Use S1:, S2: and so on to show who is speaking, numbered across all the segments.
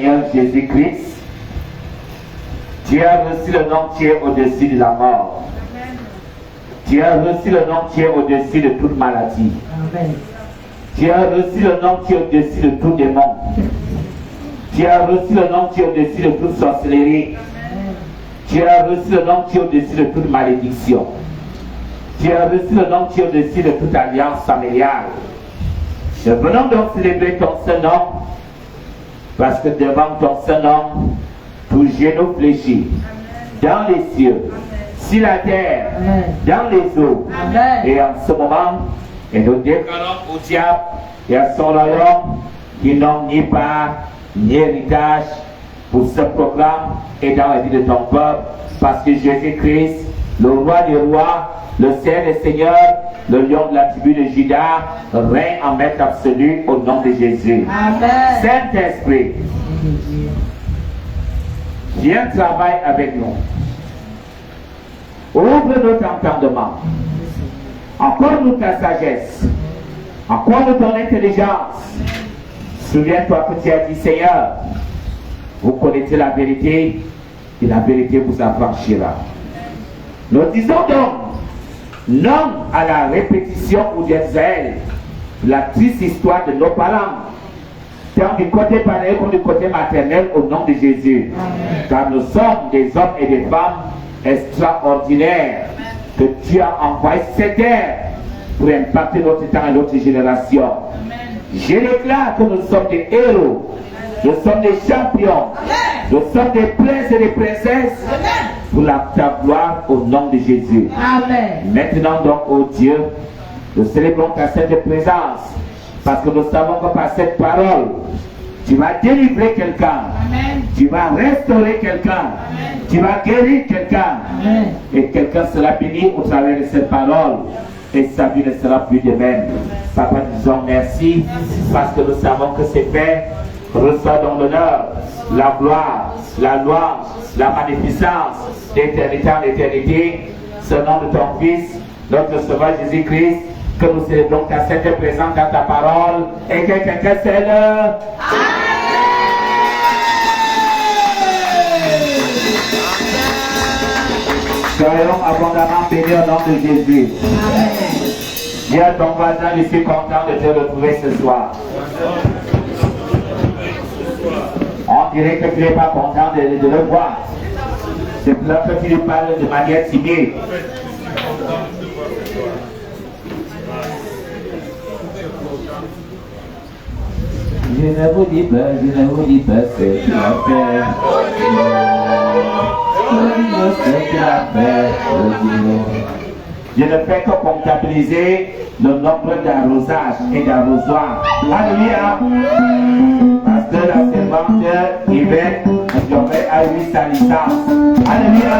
S1: Seigneur Jésus-Christ, tu as reçu le nom qui est au-dessus de la mort. Tu as reçu le nom qui est au-dessus de toute maladie. Amen. Tu as reçu le nom qui est au-dessus de tout démon. Tu as reçu le nom qui est au-dessus de toute sorcellerie. Tu as reçu le nom qui est au-dessus de toute malédiction. Tu as reçu le nom qui est au-dessus de toute alliance familiale. Nous venons donc célébrer ton Saint-Nom, parce que devant ton Saint-Nom, tout genou fléchit, dans les cieux, sur la terre, dans les eaux. Et en ce moment, et nous déclarons au diable et à son royaume qui n'ont ni part, ni héritage pour ce programme et dans la vie de ton peuple, parce que Jésus-Christ, le roi des rois, le Seigneur des seigneurs, le lion de la tribu de Juda, règne en maître absolu au nom de Jésus. Amen. Saint-Esprit, viens travailler avec nous. Ouvre notre entendement. Accorde-nous ta sagesse. Accorde-nous ton intelligence. Souviens-toi que tu as dit, Seigneur, vous connaissez la vérité et la vérité vous affranchira. Nous disons donc non à la répétition ou d'Israël, la triste histoire de nos parents, tant du côté paternel comme du côté maternel, au nom de Jésus. Amen. Car nous sommes des hommes et des femmes extraordinaires que tu as envoyé cette terre pour impacter notre temps et notre génération. Amen. Je déclare que nous sommes des héros, nous sommes des champions, nous sommes des princes et des princesses pour ta gloire au nom de Jésus. Amen. Maintenant donc, oh Dieu, nous célébrons ta sainte présence parce que nous savons que par cette parole, tu vas délivrer quelqu'un, tu vas restaurer quelqu'un, tu vas guérir quelqu'un et quelqu'un sera béni au travers de cette parole et sa vie ne sera plus de même. Papa, nous disons merci parce que nous savons que c'est fait. Reçois donc l'honneur, la gloire, la louange, la magnificence d'éternité en éternité. Ce nom de ton Fils, notre Sauveur Jésus-Christ, que nous célébrons ta sainte présence dans ta parole et que quelqu'un célèbre. Soyons abondamment bénis au nom de Jésus. Dis à ton voisin, je suis content de te retrouver ce soir. On dirait que tu n'es pas content de le voir. C'est pour ça que tu lui parles de manière timide. Je ne vous dis pas ce que tu as fait. Je ne fais que comptabiliser le nombre d'arrosages et d'arrosoirs. Alléluia. Parce que la servante Yvette devrait à lui sa licence. Alléluia.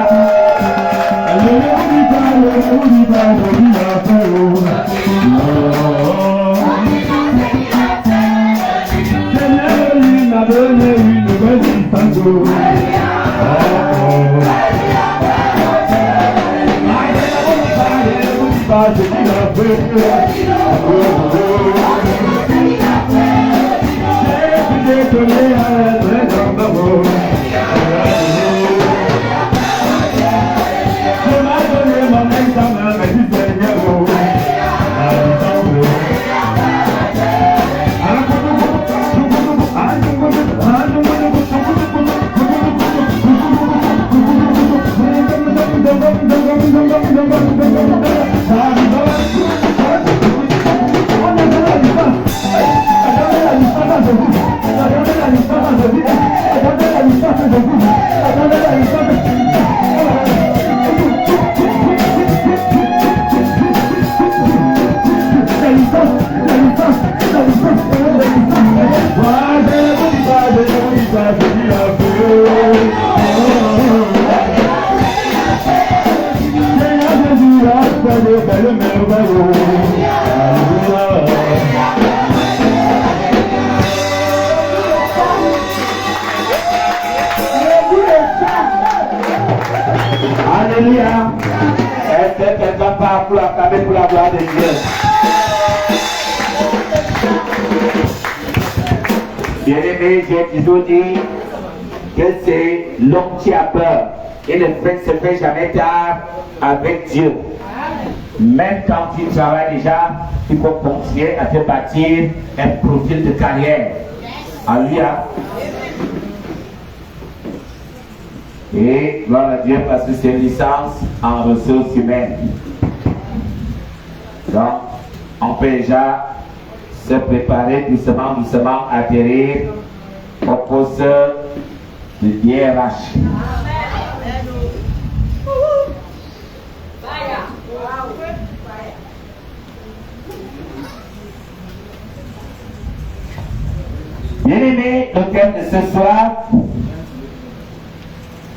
S1: M'a donné une nouvelle distinction. Alléluia. Est-ce que quelqu'un part pour acclamer pour la gloire de Dieu? Bien-aimé, j'ai toujours dit que c'est l'homme qui a peur. Et le fait ne se fait jamais tard avec Dieu. Même quand tu travailles déjà, il faut continuer à te bâtir un profil de carrière. Alléluia. Et gloire à Dieu parce que c'est une licence en ressources humaines. Donc, on peut déjà se préparer doucement, doucement à atterrir au poste de DRH. Bien-aimés, le thème de ce soir,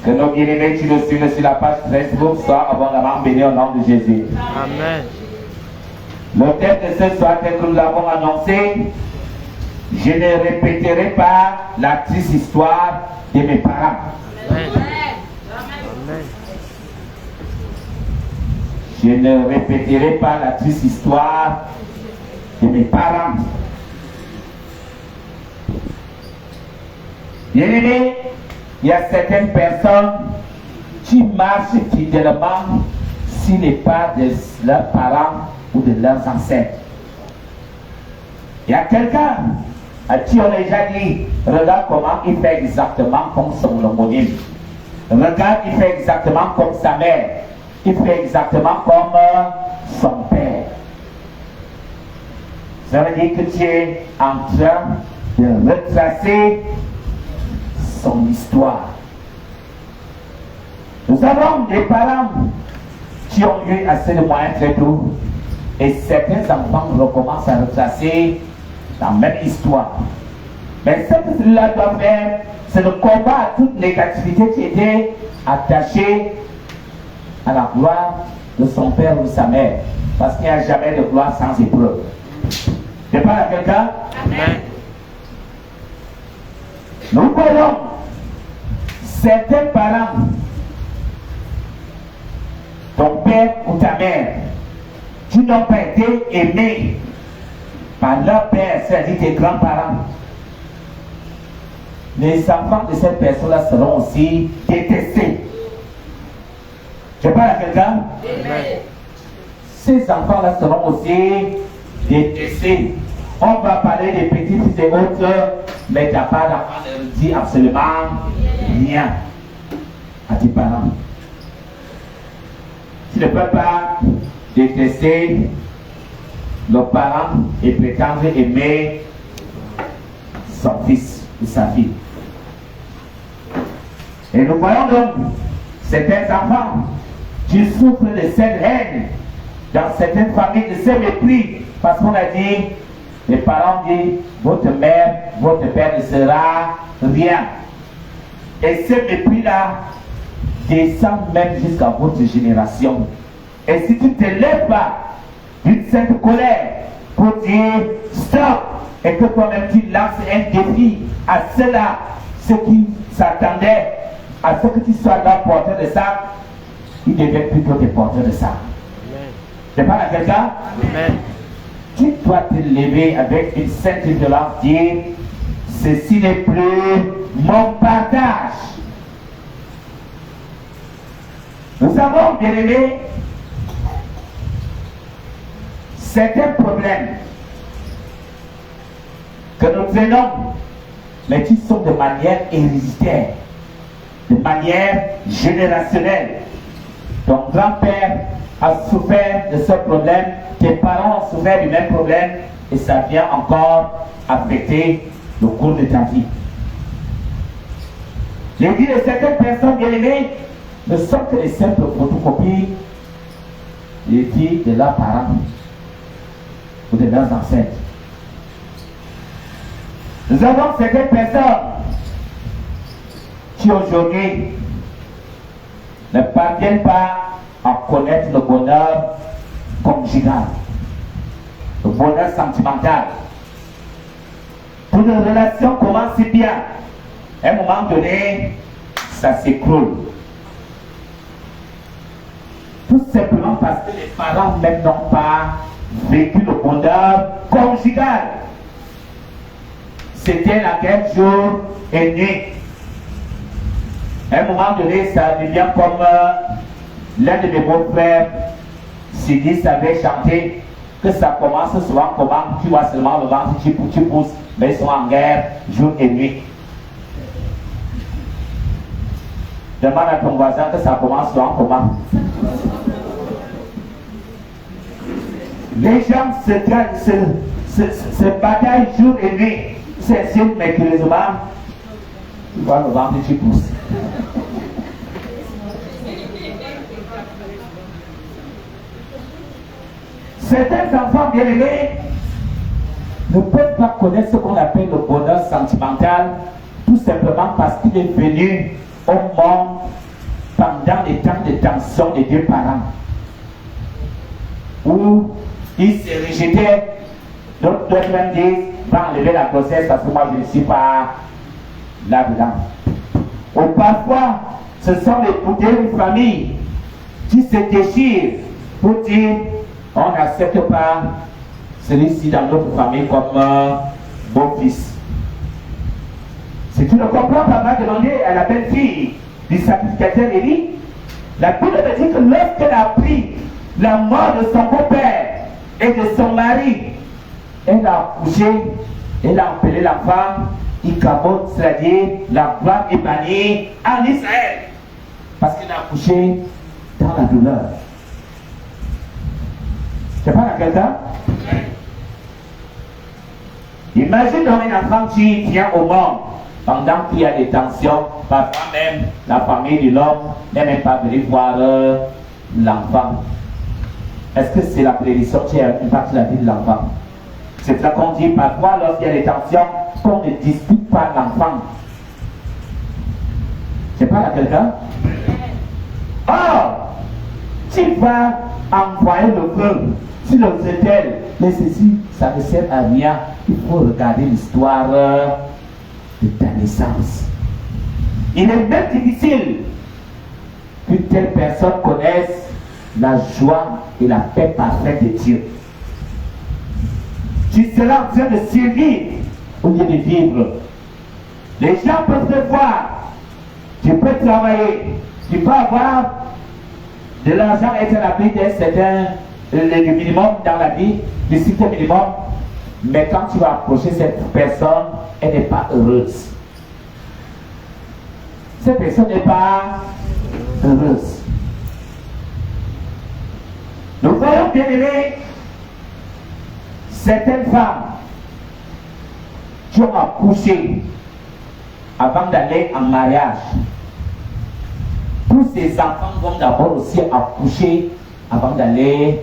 S1: que nos bien-aimés qui nous suivent sur la page Facebook soient abondamment bénis au nom de Jésus.
S2: Amen.
S1: Le thème de ce soir, tel que nous l'avons annoncé, je ne répéterai pas la triste histoire de mes parents.
S2: Amen. Amen.
S1: Je ne répéterai pas la triste histoire de mes parents. Bien-aimés, il y a certaines personnes qui marchent fidèlement sur les pas de leurs parents ou de leurs ancêtres. Il y a quelqu'un à qui on a déjà dit, regarde comment il fait exactement comme son homonyme. Regarde, il fait exactement comme sa mère. Il fait exactement comme son père. Ça veut dire que tu es en train de retracer son histoire. Nous avons des parents qui ont eu assez de moyens très tôt et certains enfants recommencent à retracer la même histoire. Mais ce que cela doit faire, c'est de combattre toute négativité qui était attachée à la gloire de son père ou de sa mère. Parce qu'il n'y a jamais de gloire sans épreuve. Je parle à quelqu'un?
S2: Amen.
S1: Nous voyons certains parents, ton père ou ta mère, qui n'ont pas été aimés par leur père, c'est-à-dire tes grands-parents. Les enfants de cette personne-là seront aussi détestés. Je parle à quelqu'un?
S2: Amen.
S1: Ces enfants-là seront aussi détestés. On va parler des petits fils et autres, mais tu n'as pas d'enfant ne dit absolument rien à tes parents. Tu ne peux pas détester le parent et prétendre aimer son fils ou sa fille. Et nous voyons donc certains enfants qui souffrent de cette haine dans certaines familles, de ce mépris, parce qu'on a dit, les parents disent, votre mère, votre père ne sera rien. Et ce mépris-là descend même jusqu'à votre génération. Et si tu ne te lèves pas d'une sainte colère pour dire stop, et que toi-même tu lances un défi à ceux-là, ceux qui s'attendaient à ce que tu sois là porteur de ça, ils deviennent plutôt des porteurs de ça. Je parle à quelqu'un?
S2: Amen.
S1: Tu dois te lever avec une sainte violence, dire ceci n'est plus mon partage. Nous avons, bien aimé, certains problèmes que nous traînons, mais qui sont de manière héréditaire, de manière générationnelle. Ton grand-père a souffert de ce problème, tes parents ont souffert du même problème, et ça vient encore affecter le cours de ta vie. Les vies de certaines personnes bien aimées ne sont que des simples photocopies des vies de leurs parents ou de leurs ancêtres. Nous avons certaines personnes qui aujourd'hui ne parviennent pas à connaître le bonheur conjugal, le bonheur sentimental. Toute relation commence si bien, à un moment donné, ça s'écroule. Tout simplement parce que les parents même n'ont pas vécu le bonheur conjugal. c'était la guerre jour et nuit. À un moment donné, ça devient comme l'un de mes beaux-frères, Sidis, avait chanté que ça commence souvent comment tu vois seulement le ventre, tu pousses, mais ils sont en guerre jour et nuit. Demande à ton voisin que ça commence souvent comment. Les gens se bataillent jour et nuit. C'est sûr, mais curieusement, tu vois le ventre, tu pousses. Certains enfants bien-aimés ne peuvent pas connaître ce qu'on appelle le bonheur sentimental, tout simplement parce qu'il est venu au monde pendant les temps de tension des deux parents, où il s'est rejeté. D'autres même disent, va enlever la grossesse parce que moi je ne suis pas là-dedans. Ou parfois, ce sont les bouteilles de famille qui se déchirent pour dire, on n'accepte pas celui-ci dans notre famille comme beau-fils. Si tu ne comprends pas, va demander à la belle-fille du sacrificateur Élie. La Bible me dit que lorsqu'elle a appris la mort de son beau-père et de son mari, elle a accouché, elle a appelé l'enfant Ichabod, c'est-à-dire la gloire est bannie en Israël. Parce qu'elle a accouché dans la douleur. C'est pas la quelqu'un? Imagine donc un enfant qui vient au monde pendant qu'il y a des tensions, parfois même la famille de l'homme n'est même pas venue voir l'enfant. Est-ce que c'est la prédiction qui impacte la vie de l'enfant? C'est ça qu'on dit parfois lorsqu'il y a des tensions, qu'on ne dispute pas l'enfant. C'est pas la quelqu'un? Or, tu vas envoyer le feu sur le autel, mais ceci, ça ne sert à rien. Il faut regarder l'histoire de ta naissance. Il est même difficile qu'une telle personne connaisse la joie et la paix parfaite de Dieu. Tu seras en train de survivre au lieu de vivre. Les gens peuvent te voir. Tu peux travailler. Tu peux avoir de l'argent et être à l'abri d'un certain le minimum dans la vie, le strict minimum. Mais quand tu vas approcher cette personne, elle n'est pas heureuse. Cette personne n'est pas heureuse. Nous voyons bien aimé certaines femmes qui ont accouché avant d'aller en mariage. Tous ces enfants vont d'abord aussi accoucher avant d'aller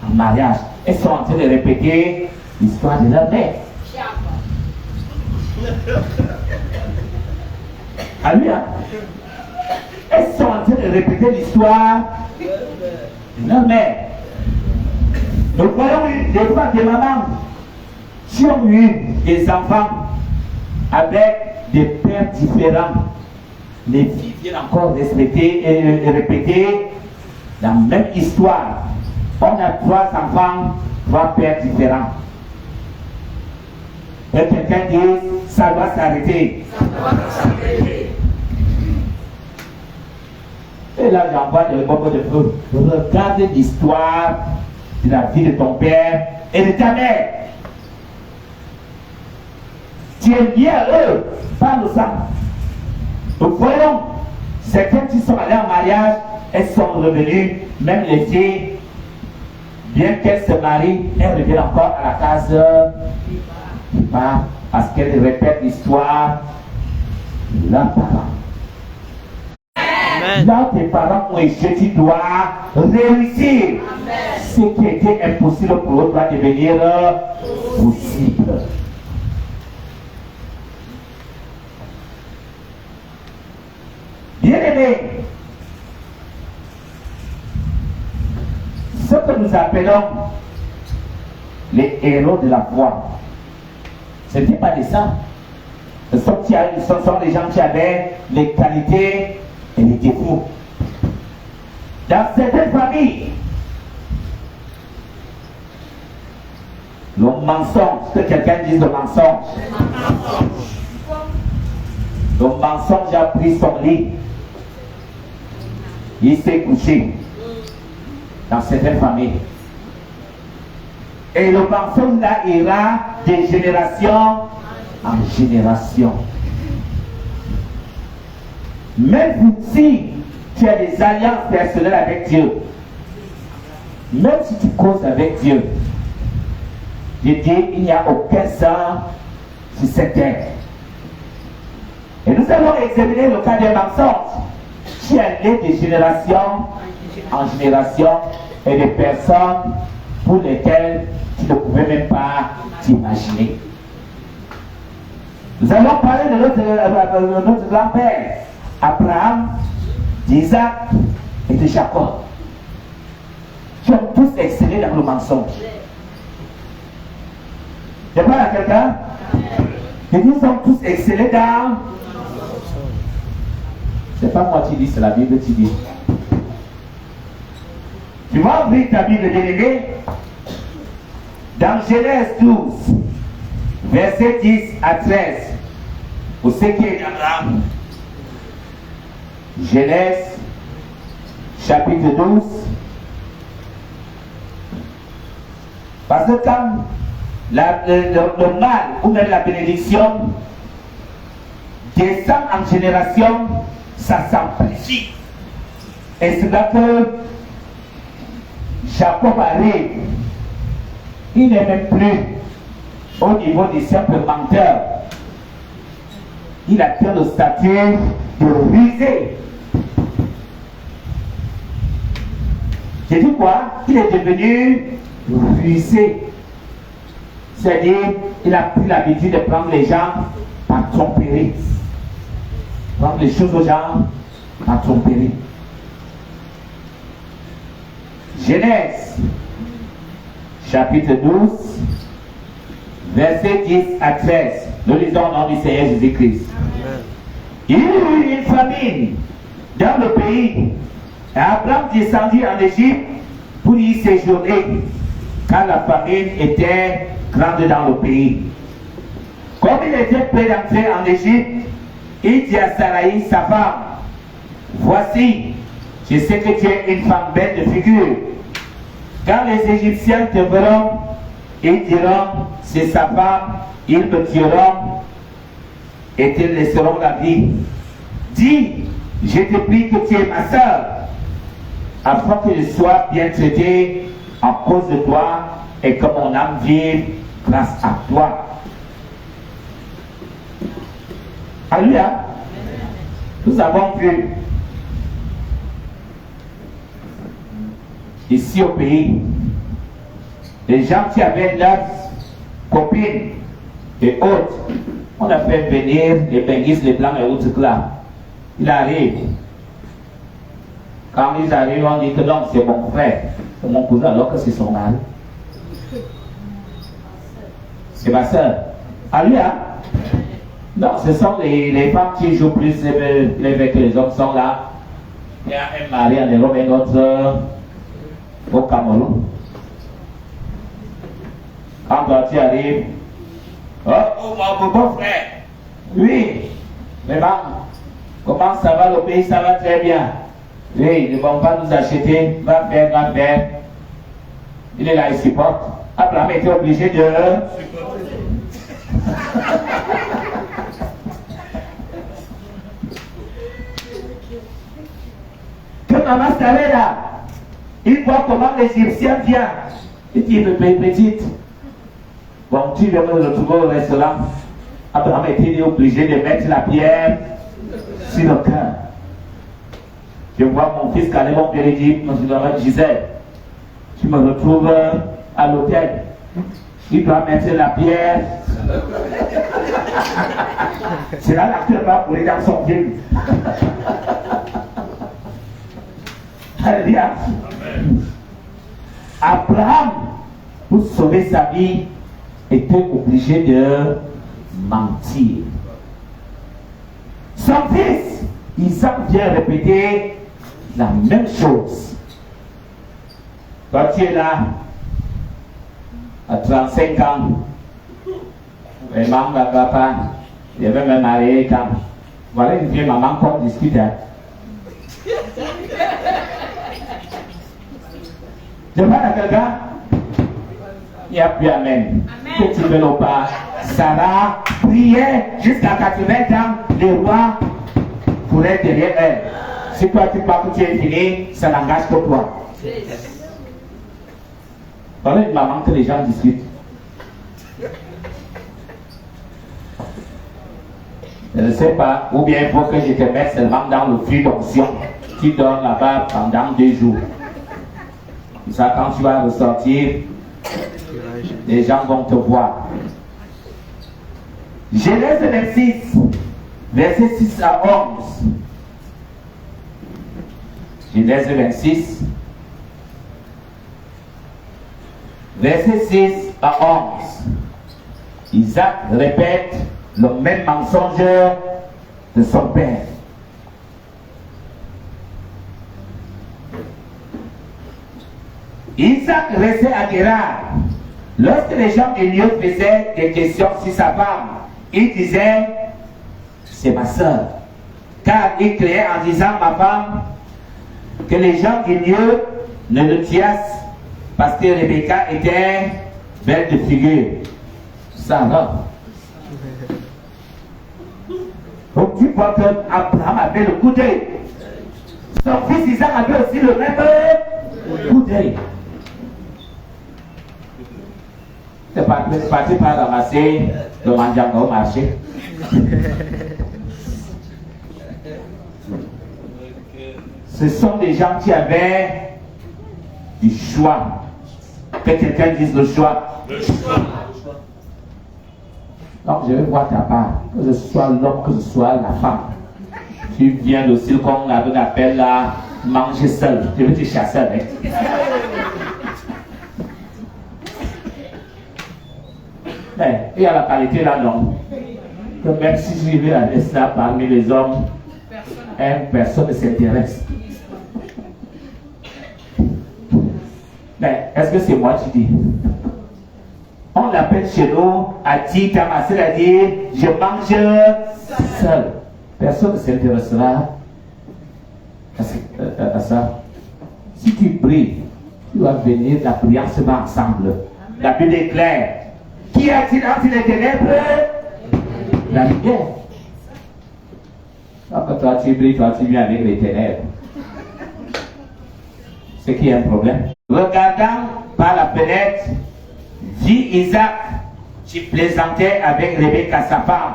S1: en mariage. Elles sont en train de répéter l'histoire de leur mère. Ah oui, hein? Elles sont en train de répéter l'histoire de leur mère. Nous voyons des fois des mamans qui ont eu des enfants avec des pères différents. Les filles viennent encore répéter la même histoire. On a 3 enfants, 3 pères différents. Et quelqu'un dit, ça doit s'arrêter. Et là, j'envoie le bombe de feu. Regarde l'histoire de la vie de ton père et de ta mère. Tu es lié à eux par le sang. Nous voyons certains qui sont allés en mariage, elles sont revenues, même les filles, bien qu'elles se marient, elles reviennent encore à la case parce qu'elles répètent l'histoire de leurs parents.
S2: Amen.
S1: Là, tes parents ont échoué, tu dois réussir. Amen. Ce qui était impossible pour eux doit devenir possible. Bien-aimés, ce que nous appelons les héros de la foi, ce n'était pas des saints. Ce sont des gens qui avaient les qualités et les défauts. Dans certaines familles, Le mensonge, que quelqu'un dise le mensonge. Le mensonge a pris son lit. Il s'est couché dans certaines familles. Et le mensonge là ira de génération en génération. Même si tu as des alliances personnelles avec Dieu, même si tu causes avec Dieu, je dis, il n'y a aucun sang sur cette terre. Et nous allons examiner le cas des mensonges qui allaient de génération en génération et des personnes pour lesquelles tu ne pouvais même pas t'imaginer. Nous allons parler de notre grand-père, Abraham, d'Isaac et de Jacob, qui ont tous excellé dans le mensonge. Je parle à quelqu'un? Et nous sommes tous excellés dans... C'est pas moi qui dis, c'est la Bible qui dit. Tu vas ouvrir ta Bible bien-aimée dans Genèse 12, versets 10 à 13. Pour ce qui est d'Abraham. Genèse, chapitre 12. Parce que quand le mal ou même la bénédiction descend en génération, ça s'amplifie. Et c'est là que Jacob arrive. Il n'est même plus au niveau des simples menteurs. Il atteint le statut de rusé. J'ai dit quoi? Il est devenu rusé. C'est-à-dire, il a pris l'habitude de prendre les gens par tromperie. Prendre les choses aux gens par tromperie. Genèse, chapitre 12, versets 10 à 13. Nous lisons au nom du Seigneur Jésus-Christ. Il y eut une famine dans le pays. Et Abraham descendit en Égypte pour y séjourner, car la famine était grande dans le pays. Comme il était prêt d'entrer en Égypte, il dit à Sarai, sa femme, voici, je sais que tu es une femme belle de figure. Quand les Égyptiens te verront, ils diront, c'est sa femme, ils me tueront et te laisseront la vie. Dis, je te prie que tu es ma soeur, afin que je sois bien traité en cause de toi et que mon âme vive grâce à toi. Alléluia. Nous avons vu ici au pays les gens qui avaient leurs copines et autres, on a fait venir les benguistes, les blancs et autres là. Il arrive. Quand ils arrivent, on dit que non, c'est mon frère, c'est mon cousin, alors que c'est son mari. C'est ma soeur. Alléluia. Non, ce sont les femmes qui jouent plus élevées que les hommes sont là. Il y a un mari en Europe et un autre au Cameroun. Quand toi tu arrives, oh, mon beau frère, oui, mais maman, comment ça va le pays, ça va très bien. Oui, ils ne vont pas nous acheter, va faire. Il est là, il supporte. Abraham était obligé de... Que maman savait là, il voit comment l'Égyptien vient. Il dit, petite, bon, tu viens me retrouver au restaurant. Abraham était obligé de mettre la pierre sur le cœur. Je vois mon fils Caleb, mon père dit, Gisèle, tu me retrouves à l'hôtel. Il doit mettre la pierre. C'est là l'acteur va pour les dans son film. Alléluia. Abraham, pour sauver sa vie, était obligé de mentir. Son fils, Isaac, vient répéter la même chose. Quand tu es là, à 35 ans. Vraiment, papa, je vais me marier quand. Voilà une vieille maman qu'on discute. Je parle à quelqu'un. Il n'y a plus amen. Que tu veux ou pas. Sarah priait jusqu'à 80 ans. Le roi pourrait derrière elle. Si toi tu crois que tu es fini, ça n'engage que toi. Voilà une maman que les gens discutent. Je ne sais pas, ou bien il faut que je te mette seulement dans le flux d'onction. Tu dors là-bas pendant 2 jours. Ça, quand tu vas ressortir, les gens vont te voir. Genèse 26, versets 6 à 11. Genèse 26, versets 6 à 11. Isaac répète le même mensonge de son père. Isaac restait à Guérard. Lorsque les gens du lieu faisaient des questions sur sa femme, il disait, c'est ma soeur. Car il créait en disant, ma femme, que les gens du lieu ne le tuassent parce que Rebecca était belle de figure. Ça va. Donc tu vois qu'Abraham avait le coup d'œil. Son fils Isaac avait aussi le même coup d'œil. C'est parti par ramasser le mandianga au marché. Ce sont des gens qui avaient du choix. Que quelqu'un dise le choix. Le choix. Donc je vais voir ta part. Que ce soit l'homme, que ce soit la femme. Tu viens de ce qu'on appelle là, manger seul. Je vais te chasser avec. Mais il y a la qualité là, non. Que même si je vais aller ça parmi les hommes, personne ne s'intéresse. Mais est-ce que c'est moi qui dis? On l'appelle chez nous Adi Tama, c'est-à-dire je mange seul. Personne ne s'intéressera à ça. Si tu pries, tu vas venir, la prière se va ensemble. La Bible est claire. Qui a-t-il entre les ténèbres? La lumière. Donc toi tu brilles, toi tu viens avec les ténèbres. C'est qu'il y a un problème. Regardant par la fenêtre, vit Isaac qui plaisantait avec Rebecca sa femme.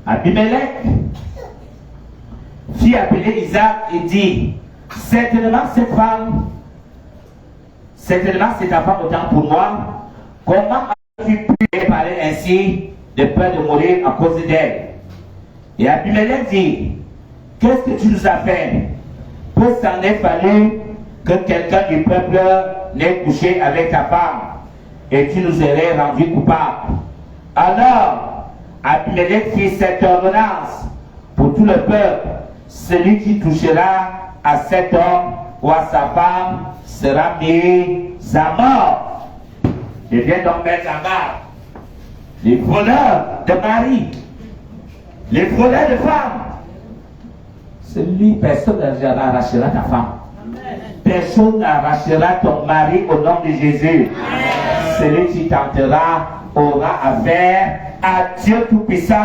S1: Abimelech fit appeler Isaac et dit, certainement cette femme, certainement c'est ta femme autant pour moi. Comment as-tu pu parler ainsi de peur de mourir à cause d'elle? Et Abimelech dit, qu'est-ce que tu nous as fait? Peu s'en est fallu que quelqu'un du peuple n'ait couché avec ta femme et tu nous aurais rendu coupables. Alors, Abimelech fit cette ordonnance pour tout le peuple. Celui qui touchera à cet homme ou à sa femme sera mis à mort. Je viens donc mettre en garde les voleurs de mari, les voleurs de femmes. Celui, personne n'arrachera ta femme. Personne n'arrachera ton mari au nom de Jésus. Celui qui tentera aura affaire à Dieu Tout-Puissant,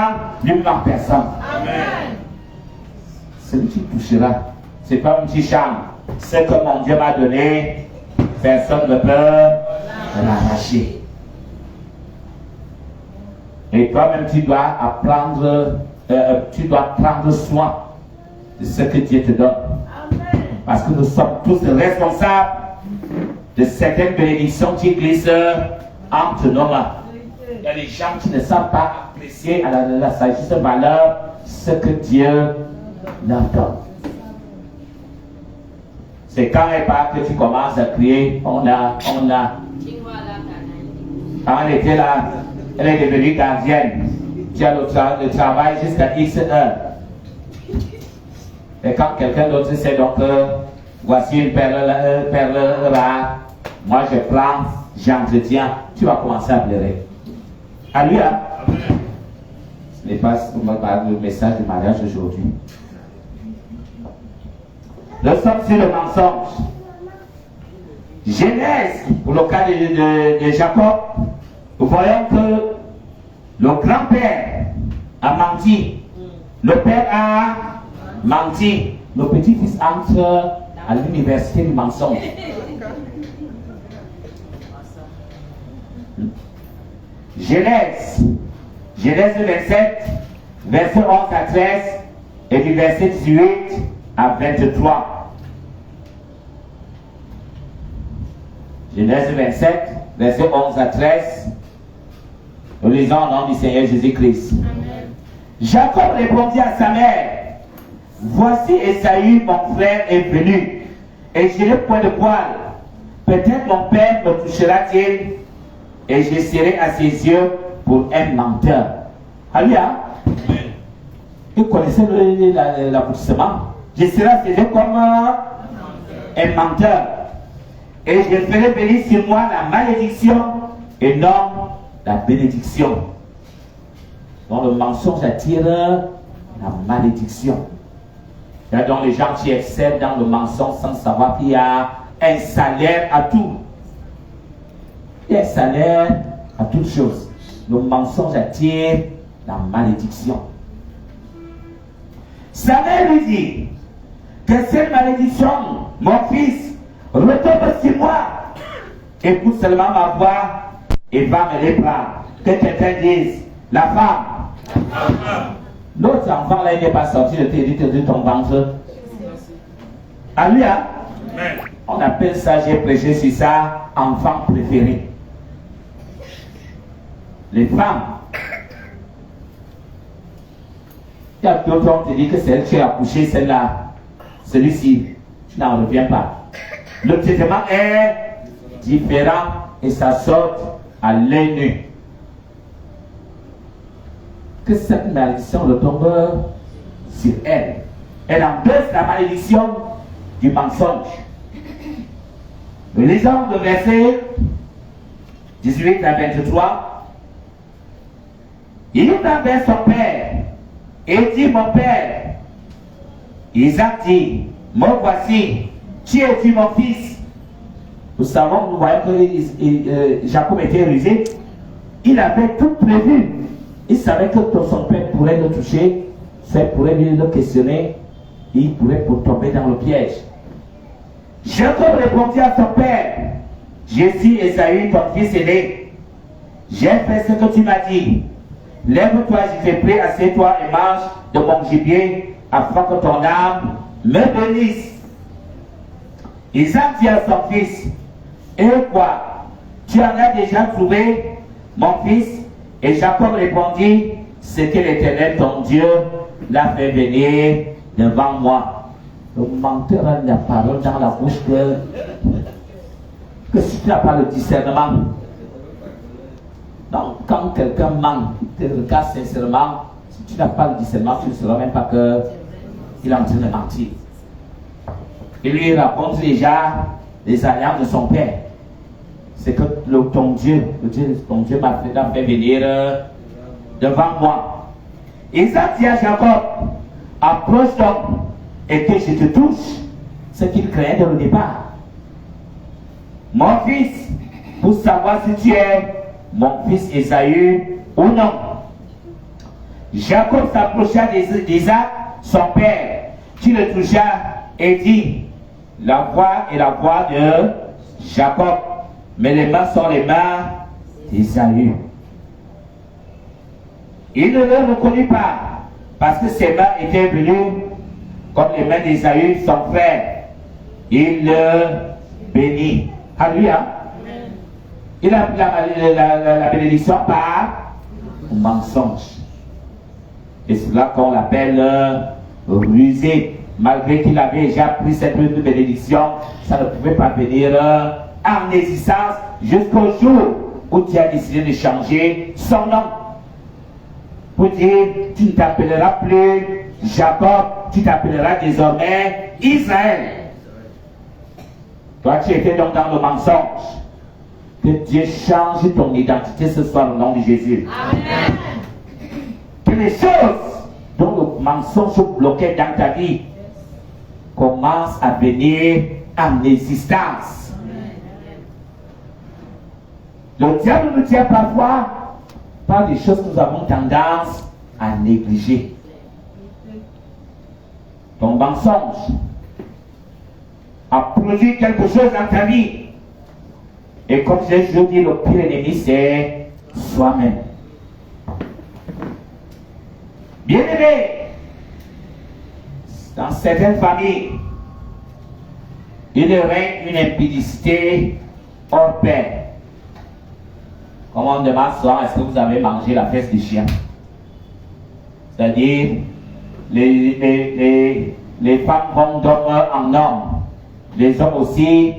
S1: lui-même en personne. Amen. Celui qui touchera, c'est pas un petit charme. Ce que mon Dieu m'a donné, personne ne peut l'arracher. Et toi-même, tu dois apprendre, tu dois prendre soin de ce que Dieu te donne. Amen. Parce que nous sommes tous responsables de certaines bénédictions qui glissent entre nos mains. Il y a des gens qui ne savent pas apprécier à sa juste valeur ce que Dieu leur donne. C'est quand elle part que tu commences à crier, on a. Quand elle était là, elle est devenue gardienne. Tu as le travail jusqu'à X heures. Et quand quelqu'un d'autre sait donc voici une perle rare, moi je prends j'entretiens, tu vas commencer à pleurer. Alléluia. Ce n'est pas le message du mariage aujourd'hui. Nous sommes sur le mensonge. Genèse, pour le cas de Jacob, nous voyons que le grand-père a menti. Le père a menti. Le petit-fils entre à l'université du mensonge. Genèse 27, verset 11 à 13, et du verset 18 à 23. Genèse 27, verset 11 à 13. Nous lisons au nom du Seigneur Jésus-Christ. Jacob répondit à sa mère: voici Esaü, mon frère, est venu, et je n'ai point de poil. Peut-être mon père me touchera-t-il, et je serai à ses yeux pour un menteur. Alléluia. Vous connaissez l'aboutissement. Je serai à ses yeux comme un menteur. Et je ferai venir sur moi la malédiction et non la bénédiction. Donc le mensonge attire la malédiction. Il y a donc les gens qui excellent dans le mensonge sans savoir qu'il y a un salaire à tout. Il y a un salaire à toute chose. Le mensonge attire la malédiction. Sa mère lui dit que cette malédiction, mon fils, retombe sur moi. Écoute seulement ma voix et va me reprendre. Que quelqu'un dise, la femme. L'autre enfant là, il n'est pas sorti de ton ventre. Alléluia. On appelle ça, j'ai prêché sur ça, enfant préféré. Les femmes. Il y a d'autres, on te dit que celle qui a accouché, celle-là, celui-ci, tu n'en reviens pas. Le traitement est différent et ça sort à l'œil nu. Que cette malédiction retombe sur elle. Elle embrasse la malédiction du mensonge. Nous lisons le verset 18 à 23. Il vint vers son père et dit: mon père. Isaac dit: me voici, tu es-tu mon fils? Nous voyons que Jacob était rusé. Il avait tout prévu. Il savait que son père pourrait le toucher, son père pourrait lui le questionner, il pourrait tomber dans le piège. Jacob répondit à son père: je suis Esaü, ton fils aîné. J'ai fait ce que tu m'as dit. Lève-toi, je t'ai pris, assieds-toi et mange de mon gibier, afin que ton âme me bénisse. Isaac dit à son fils: et quoi? Tu en as déjà trouvé, mon fils? Et Jacob répondit: c'est que l'Éternel, ton Dieu, l'a fait venir devant moi. Le menteur a la parole dans la bouche que si tu n'as pas le discernement. Donc, quand quelqu'un ment, te regarde sincèrement, si tu n'as pas le discernement, tu ne sauras même pas qu'il est en train de mentir. Il lui raconte déjà les alliances de son père. C'est que ton Dieu m'a fait venir devant moi. Isaac dit à Jacob: approche donc et que je te touche. Ce qu'il craignait dès le départ. Mon fils, pour savoir si tu es mon fils Esaü ou non. Jacob s'approcha d'Isaac, son père, qui le toucha et dit: la voix est la voix de Jacob, mais les mains sont les mains d'Esaü. Il ne le reconnut pas, parce que ses mains étaient venues comme les mains d'Esaü, son frère. Il le bénit. Alléluia. Il a pris la bénédiction par mensonge. Et c'est là qu'on l'appelle rusé. Malgré qu'il avait déjà pris cette bénédiction, ça ne pouvait pas venir en existence jusqu'au jour où tu as décidé de changer son nom. Pour dire: tu ne t'appelleras plus Jacob, tu t'appelleras désormais Israël. Toi, tu étais donc dans le mensonge. Que Dieu change ton identité ce soir au nom de Jésus.
S3: Amen.
S1: Que les choses dont le mensonge bloquait dans ta vie commencent à venir en existence. Le diable nous tient parfois par des choses que nous avons tendance à négliger. Ton mensonge a produit quelque chose dans ta vie. Et comme j'ai toujours dit, le pire ennemi, c'est soi-même. Bien-aimé, dans certaines familles, il règne une impudicité hors pair. Comme on demande souvent, est-ce que vous avez mangé la fesse du chien? C'est-à-dire, les femmes vont d'homme en homme. Les hommes aussi,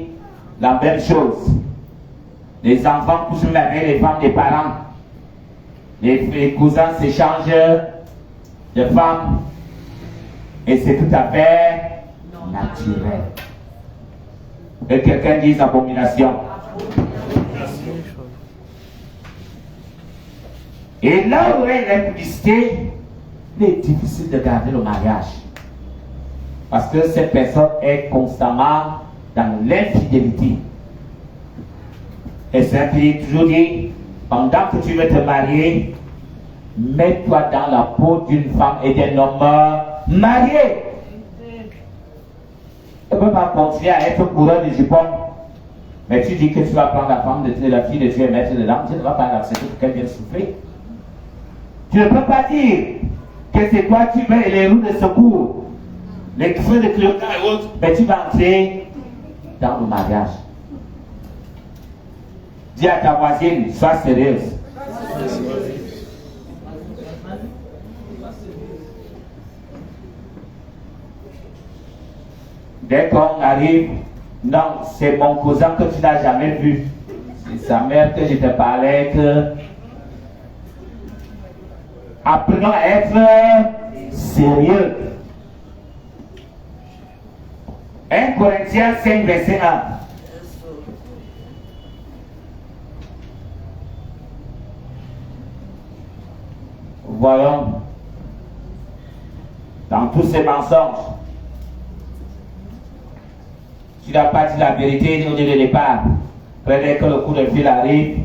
S1: la même chose. Les enfants couchent même avec les femmes des parents. Les cousins s'échangent de femmes. Et c'est tout à fait naturel. Et quelqu'un dise abomination. Et là où est l'impudicité, il est difficile de garder le mariage. Parce que cette personne est constamment dans l'infidélité. Et c'est toujours dit, pendant que tu veux te marier, mets-toi dans la peau d'une femme et d'un homme marié. Tu ne peux pas continuer à être coureur de jupons. Mais tu dis que tu vas prendre la femme de la fille de Dieu et mettre dedans, tu ne vas pas l'accepter pour qu'elle vienne souffrir. Tu ne peux pas dire que c'est toi qui mets les roues de secours, les feux de clignotant et autres, mais tu vas entrer dans le mariage. Dis à ta voisine, sois sérieuse. Dès qu'on arrive, non, c'est mon cousin que tu n'as jamais vu. C'est sa mère que je te parlais que... Apprenons à être sérieux. 1 Corinthiens 5, verset 1. Voyons, dans tous ces mensonges, tu n'as pas dit la vérité au début de départ. Dès que le coup de fil arrive,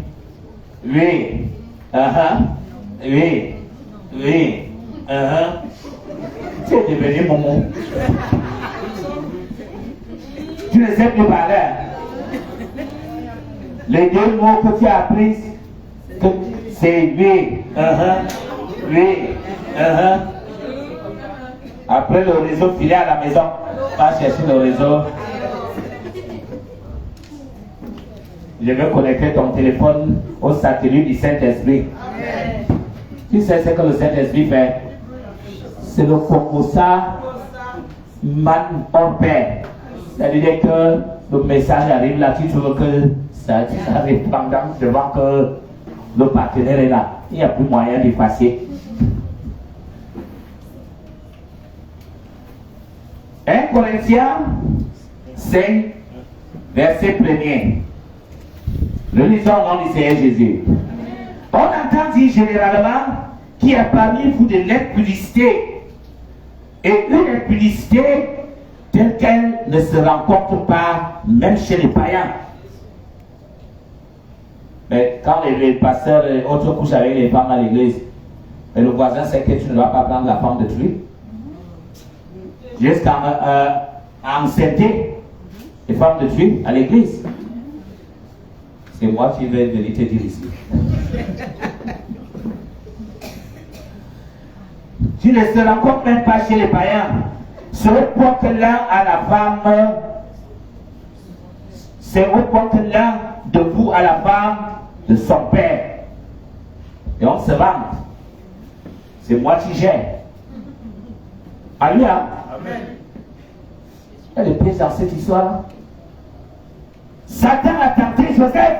S1: oui, oui, oui, tu es devenu momo. Tu ne sais plus parler. Les deux mots que tu as appris, c'est oui, oui, Après le réseau filé à la maison, va chercher le réseau. Je veux connecter ton téléphone au satellite du Saint-Esprit. Tu sais ce que le Saint-Esprit fait? C'est le Kokosa Man hors pair. C'est-à-dire que le message arrive là, tu trouves que ça arrive pendant devant que le partenaire est là. Il n'y a plus moyen d'effacer. 1 Corinthiens 5, verset 1er. Le lisons au nom du Seigneur Jésus. On entend dire généralement qu'il y a parmi vous de l'impudicité. Et une impudicité telle qu'elle ne se rencontre pas même chez les païens. Mais quand les pasteurs et autres couchent avec les femmes à l'église, et le voisin sait que tu ne dois pas prendre la femme de lui. Jusqu'à enceinter les femmes de Dieu à l'église. C'est moi qui vais venir te dire ici. Tu ne se rencontres même pas chez les païens. C'est au point que l'un à la femme, c'est au point que l'un de vous à la femme de son père. Et on se vante. C'est moi qui gère. Alléluia. Amen. Il y a des pièges dans cette histoire-là. Satan a tenté Joseph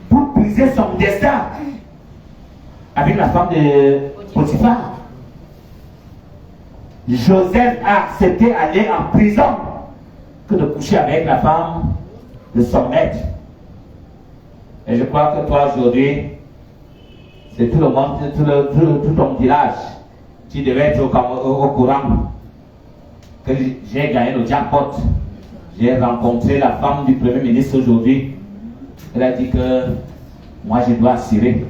S1: pour briser son destin avec la femme de Potiphar. Joseph a accepté d'aller en prison que de coucher avec la femme de son maître. Et je crois que toi aujourd'hui, c'est tout le monde, tout ton village, tu devais être au courant que j'ai gagné le jackpot. J'ai rencontré la femme du Premier ministre aujourd'hui. Elle a dit que moi je dois assurer.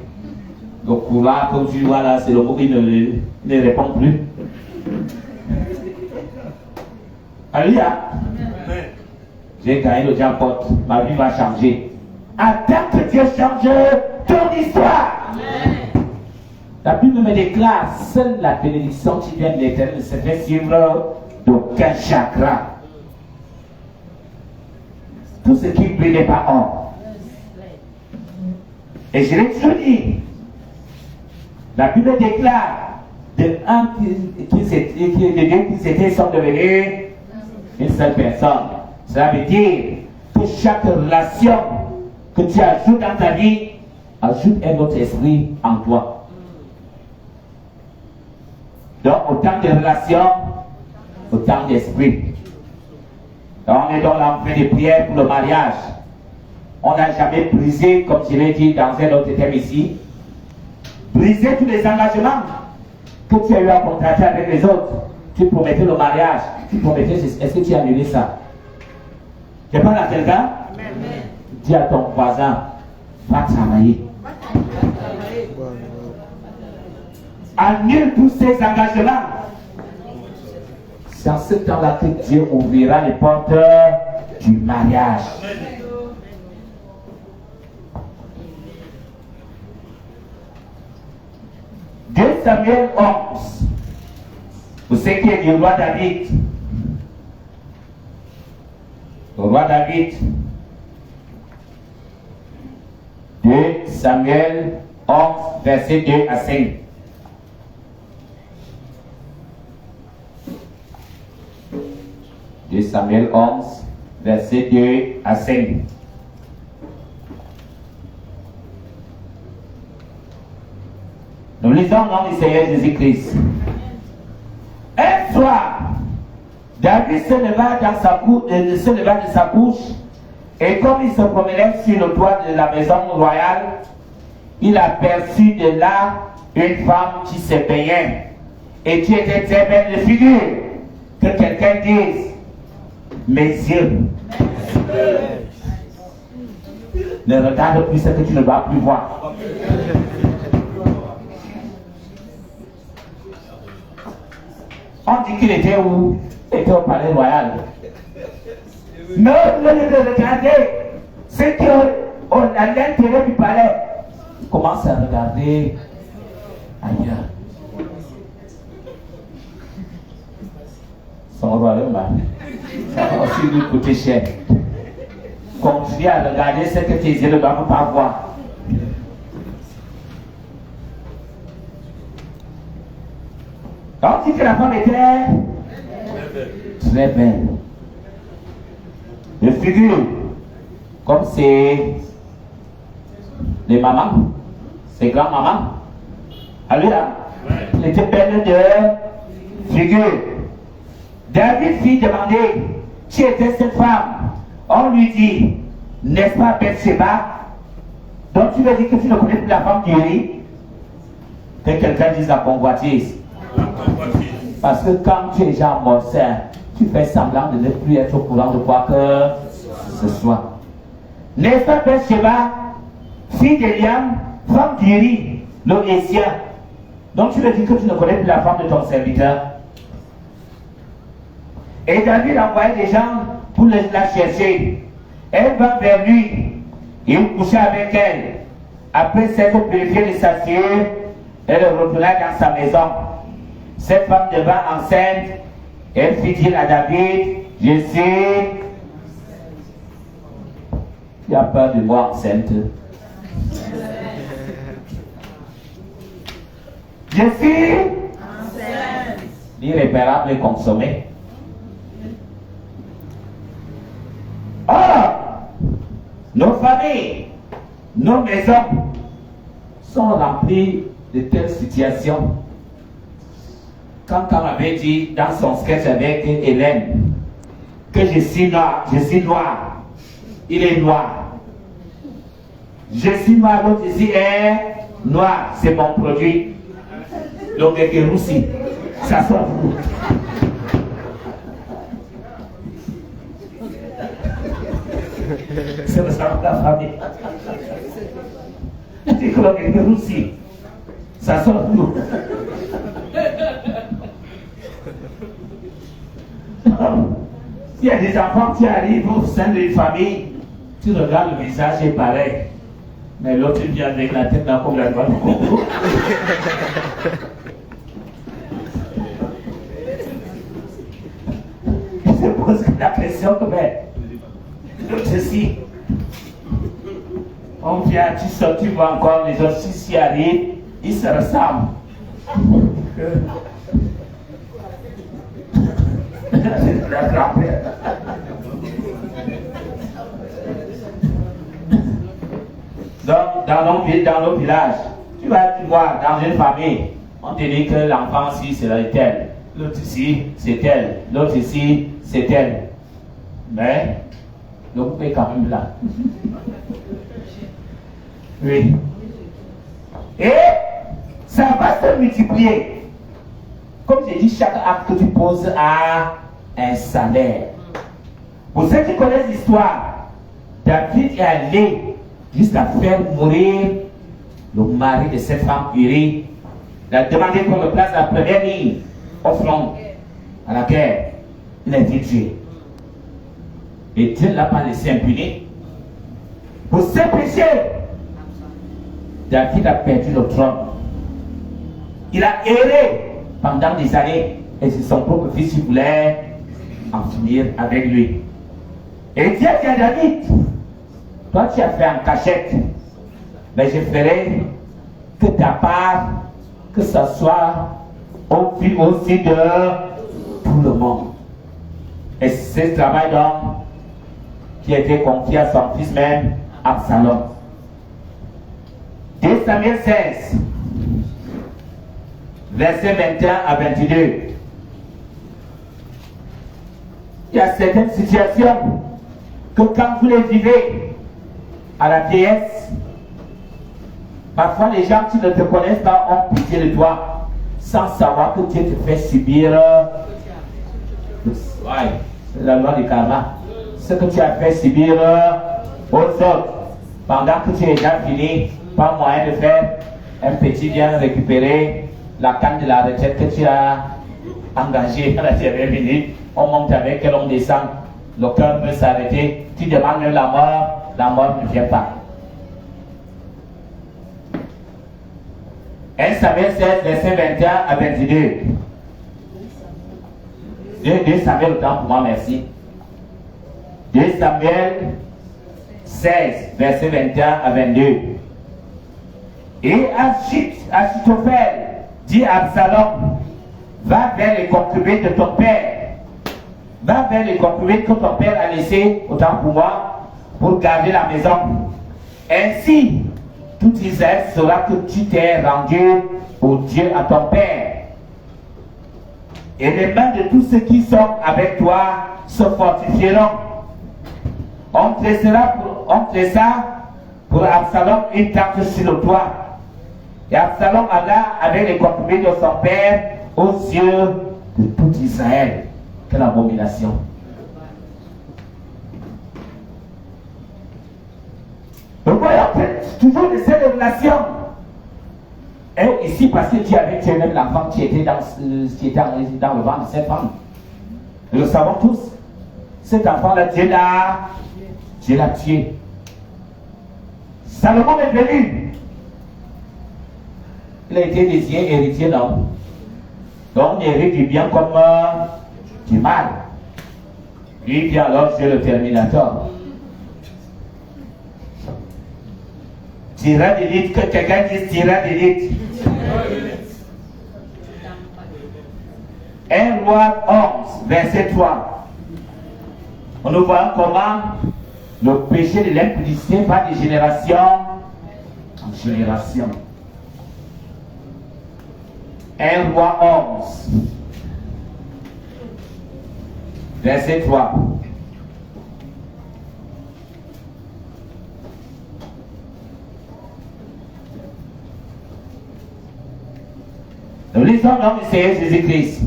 S1: Le couloir que tu vois là, c'est le mot qui ne répond plus. Alléluia. J'ai gagné le jackpot. Ma vie va changer. Attends que Dieu change ton histoire. Amen. La Bible me déclare, seule la bénédiction qui vient de l'Éternel ne se fait suivre d'aucun chagrin. Tout ce qui brille n'est pas or. Et je l'ai toujours dit. La Bible déclare de un qui s'était sont devenus une seule personne. Cela veut dire que chaque relation que tu ajoutes dans ta vie ajoute un autre esprit en toi. Donc autant de relations, autant d'esprit. On est dans l'enfer de prière pour le mariage. On n'a jamais brisé, comme je l'ai dit dans un autre thème ici, briser tous les engagements que tu as eu à contracter avec les autres. Tu promettais le mariage, tu promettais, est-ce que tu as annulé ça? Tu parles à quelqu'un? Dis à ton voisin, va travailler. Annule tous ces engagements. C'est en ce temps-là que Dieu ouvrira les portes du mariage. Deux Samuel 11. Vous savez qui est du roi David? Le roi David. 2 Samuel 11, verset 2 à 5. De Samuel 11, verset 2 à 5. Nous lisons le nom du Seigneur Jésus-Christ. Un soir, David se leva de sa couche et comme il se promenait sur le toit de la maison royale, il aperçut de là une femme qui se baignait et qui était très belle de figure. Que quelqu'un dise, mes yeux ne regarde plus ce que tu ne vas plus voir. On dit qu'il était où? Il était au palais royal. Mais au lieu de regarder ce qui est à l'intérieur du palais, il commence à regarder ailleurs. Son royaume, ça va aussi lui coûter cher. Continue à regarder ce que tes yeux ne doivent pas voir. On dit que la femme était très belle. De figure, comme c'est les mamans, ses grands-mamans. Alléluia. Elle était belle de figure. David fit demander qui était cette femme. On lui dit, n'est-ce pas Bathsheba? Donc tu veux dire que tu ne connais plus la femme d'Uri? Que quelqu'un dise la convoitise. Parce que quand tu es déjà morcin, tu fais semblant de ne plus être au courant de quoi que ce soit. N'est-ce pas Bathsheba, fille d'Eliam, femme d'Uri, le Hétien? Donc tu veux dire que tu ne connais plus la femme de ton serviteur? Et David envoyait des gens pour la chercher. Elle va vers lui. Il coucha avec elle. Après s'être purifiée de sa fièvre, elle retourna dans sa maison. Cette femme devint enceinte. Elle fit dire à David, je sais. Tu as peur de moi enceinte. Je suis enceinte. L'irréparable et consommé. Or, nos familles, nos maisons sont remplies de telles situations. Quand on avait dit dans son sketch avec Hélène que je suis noir, il est noir. Je suis noir, l'autre ici est noir, c'est mon produit. Le mec est roussi, ça soit vous. C'est le sang de la famille. Je dis que le mec est roussi, ça soit vous. Il y a des enfants qui arrivent au sein d'une famille, tu regardes le visage est pareil. Mais l'autre vient avec la tête là comme la doigt de Congo. Il se pose la question que l'autre ceci. On vient, tu vois encore les autres qui arrivent, ils se ressemblent. La grand-mère. Donc, dans nos villages, tu vas voir dans une famille, on te dit que l'enfant ici c'est tel, l'autre ici c'est tel, l'autre ici c'est tel. Mais le groupe est quand même là. Oui. Et ça va se multiplier. Comme j'ai dit, chaque acte que tu poses a un salaire. Pour ceux qui connaissent l'histoire, David est allé jusqu'à faire mourir le mari de cette femme Uri. Il a demandé qu'on le place à la première ligne au front à laquelle il a été tué. Et Dieu ne l'a pas laissé impuni. Pour ce péché, David a perdu le trône. Il a erré pendant des années et c'est son propre fils qui voulait en finir avec lui. Et Dieu dit à David, toi tu as fait en cachette, mais je ferai que ta part, que ce soit au vu aussi de tout le monde. Et c'est ce travail donc qui a été confié à son fils même, Absalom. 2 Samuel 16, versets 21 à 22. Il y a certaines situations que quand vous les vivez à la vieillesse, parfois les gens qui ne te connaissent pas ont pitié de toi sans savoir que Dieu te fait subir c'est la loi du karma. Ce que tu as fait subir aux autres pendant que tu es déjà fini, pas moyen de faire un petit bien récupérer la canne de la retraite que tu as engagée à la dernière minute. On monte avec elle, on descend, le cœur peut s'arrêter, tu demandes même la mort ne vient pas. 1 Samuel 16, verset 21 à 22. 2 Samuel, autant pour moi, merci. 2 Samuel 16, verset 21 à 22. Et Achitophel dit à Absalom, va vers les concubines de ton père. Va vers les concubines que ton père a laissées, autant pour moi, pour garder la maison. Ainsi, tout Israël saura que tu t'es rendu au Dieu à ton père. Et les mains de tous ceux qui sont avec toi se fortifieront. On tressera pour Absalom une tente sur le toit. Et Absalom alla avec les concubines de son père aux yeux de tout Israël. Quelle abomination! Donc voilà, toujours de ces révélations. Et ici, parce que Dieu avait tué même l'enfant qui était dans le ventre de cette femme. Nous le savons tous. Cet enfant-là, Dieu l'a tué. Salomon est venu. Il a été désigné héritier d'homme. Donc, il hérite du bien comme du mal. Lui vient alors c'est le Terminator. Tyran d'élite, que quelqu'un dise tyran d'élite. 1 Roi 11, verset 3. On nous voit comment le péché de l'impudicité va de génération en génération. 1 Roi 11, verset 3. Nous lisons dans le Seigneur Jésus-Christ.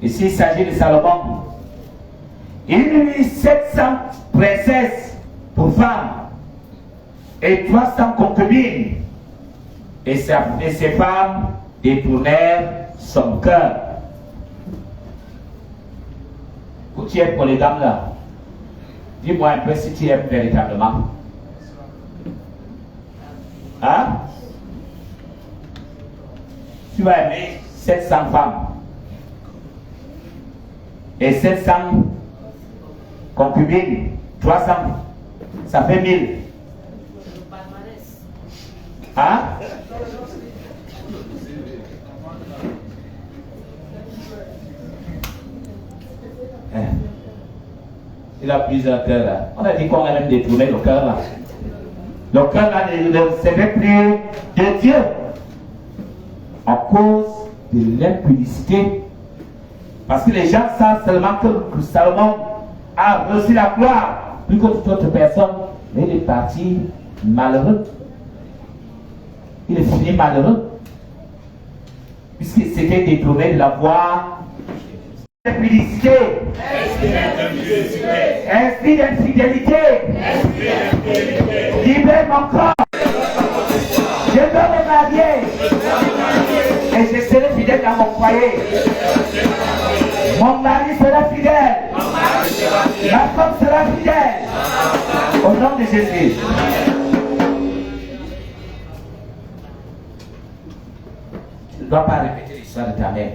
S1: Ici, il s'agit de Salomon. Il eut 700 princesses pour femmes et 300 concubines. Et ces femmes détournèrent son cœur. Où tu es polygame là? Dis-moi un peu si tu aimes véritablement. Hein? Tu vas aimer 700 femmes et 700 concubines, 300, ça fait 1000. Hein? Il a plusieurs cœurs là. On a dit qu'on a même détourné le cœur là. Le cœur là ne serait plus de Dieu à cause de l'impudicité. Parce que les gens savent seulement que Salomon a reçu la gloire plus que toute autre personne. Mais il est parti malheureux. Il est fini malheureux. Puisqu'il s'était détourné de la voie de l'impudicité. Esprit d'infidélité. Libère mon corps. Je veux me marier. Et je serai fidèle dans mon foyer. Mon mari sera fidèle. Ma femme sera fidèle. Au nom de Jésus. Tu ne dois pas répéter l'histoire de ta mère.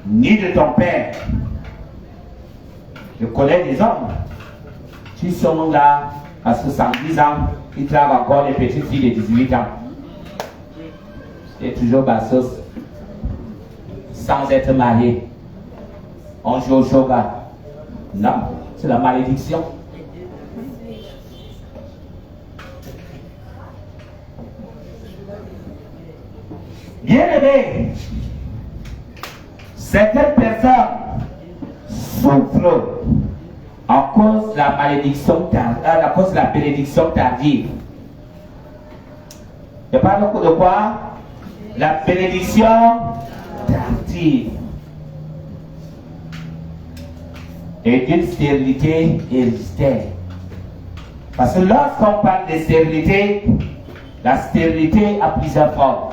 S1: Ni de ton père. Je connais des hommes qui sont là à 70 ans, qui travaillent encore les petites filles de 18 ans. Et toujours bassos, sans être mariés. On joue au shoga. Non, c'est la malédiction. Bien-aimés, certaines personnes souffrent à cause de la malédiction à cause de la bénédiction tardive. Je parle de quoi? La bénédiction tardive. Et d'une stérilité héréditaire. Parce que lorsqu'on parle de stérilité, la stérilité a plusieurs formes.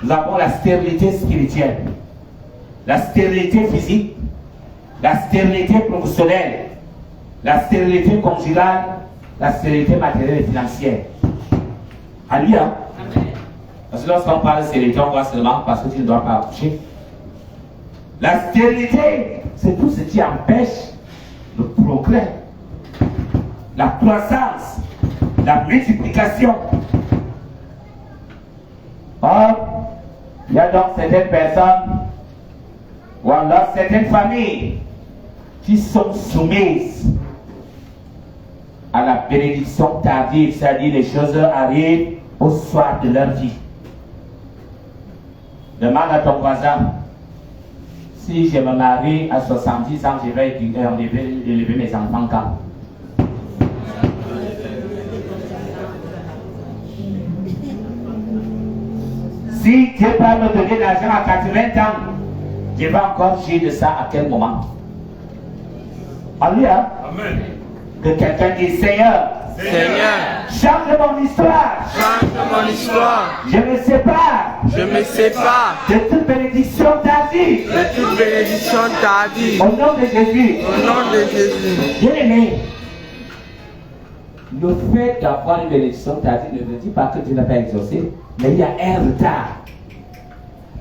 S1: Nous avons la stérilité spirituelle, la stérilité physique, la stérilité professionnelle, la stérilité conjugale, la stérilité matérielle et financière. Alléluia. Parce que lorsqu'on parle de stérilité, on voit seulement parce que tu ne dois pas accoucher. La stérilité, c'est tout ce qui empêche le progrès, la croissance, la multiplication. Or, il y a donc certaines personnes ou alors certaines familles qui sont soumises à la bénédiction tardive, c'est-à-dire les choses arrivent au soir de leur vie. Demande à ton voisin, si je me marie à 70 ans, je vais élever mes enfants quand? Si Dieu va me donner l'argent à 80 ans, je vais encore jouir de ça à quel moment? Alléluia. Amen. Que quelqu'un dise Seigneur, change mon histoire.
S2: Change mon histoire.
S1: Je me sépare.
S2: Je me sépare
S1: de toute bénédiction tardive.
S2: de toute bénédiction tardive.
S1: Au nom de Jésus.
S2: Au nom de Jésus.
S1: Bien-aimé, le fait d'avoir une bénédiction tardive ne veut dire pas que Dieu n'a pas exaucé, mais il y a un retard.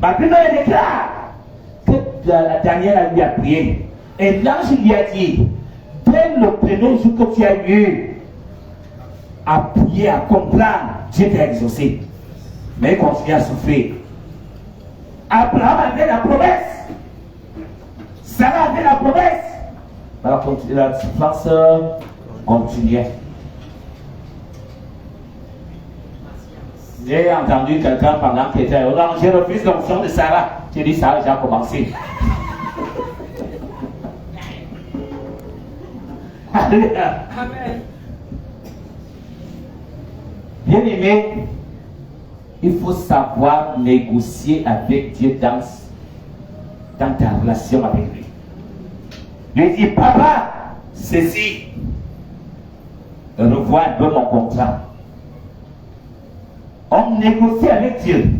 S1: Ma Bible déclare que Daniel lui a prié. Et l'ange lui a dit, dès le premier jour que tu as eu à prier, à comprendre, Dieu t'a exaucé. Mais il continue à souffrir. Abraham avait la promesse. Sarah avait la promesse. La souffrance continuait. J'ai entendu quelqu'un pendant qu'il était au je refuse l'onction de Sarah. J'ai dit, ça a déjà commencé. Amen. Bien-aimé, il faut savoir négocier avec Dieu dans ta relation avec lui. Lui dit, papa, ceci, revois un peu mon contrat. On négocie avec Dieu.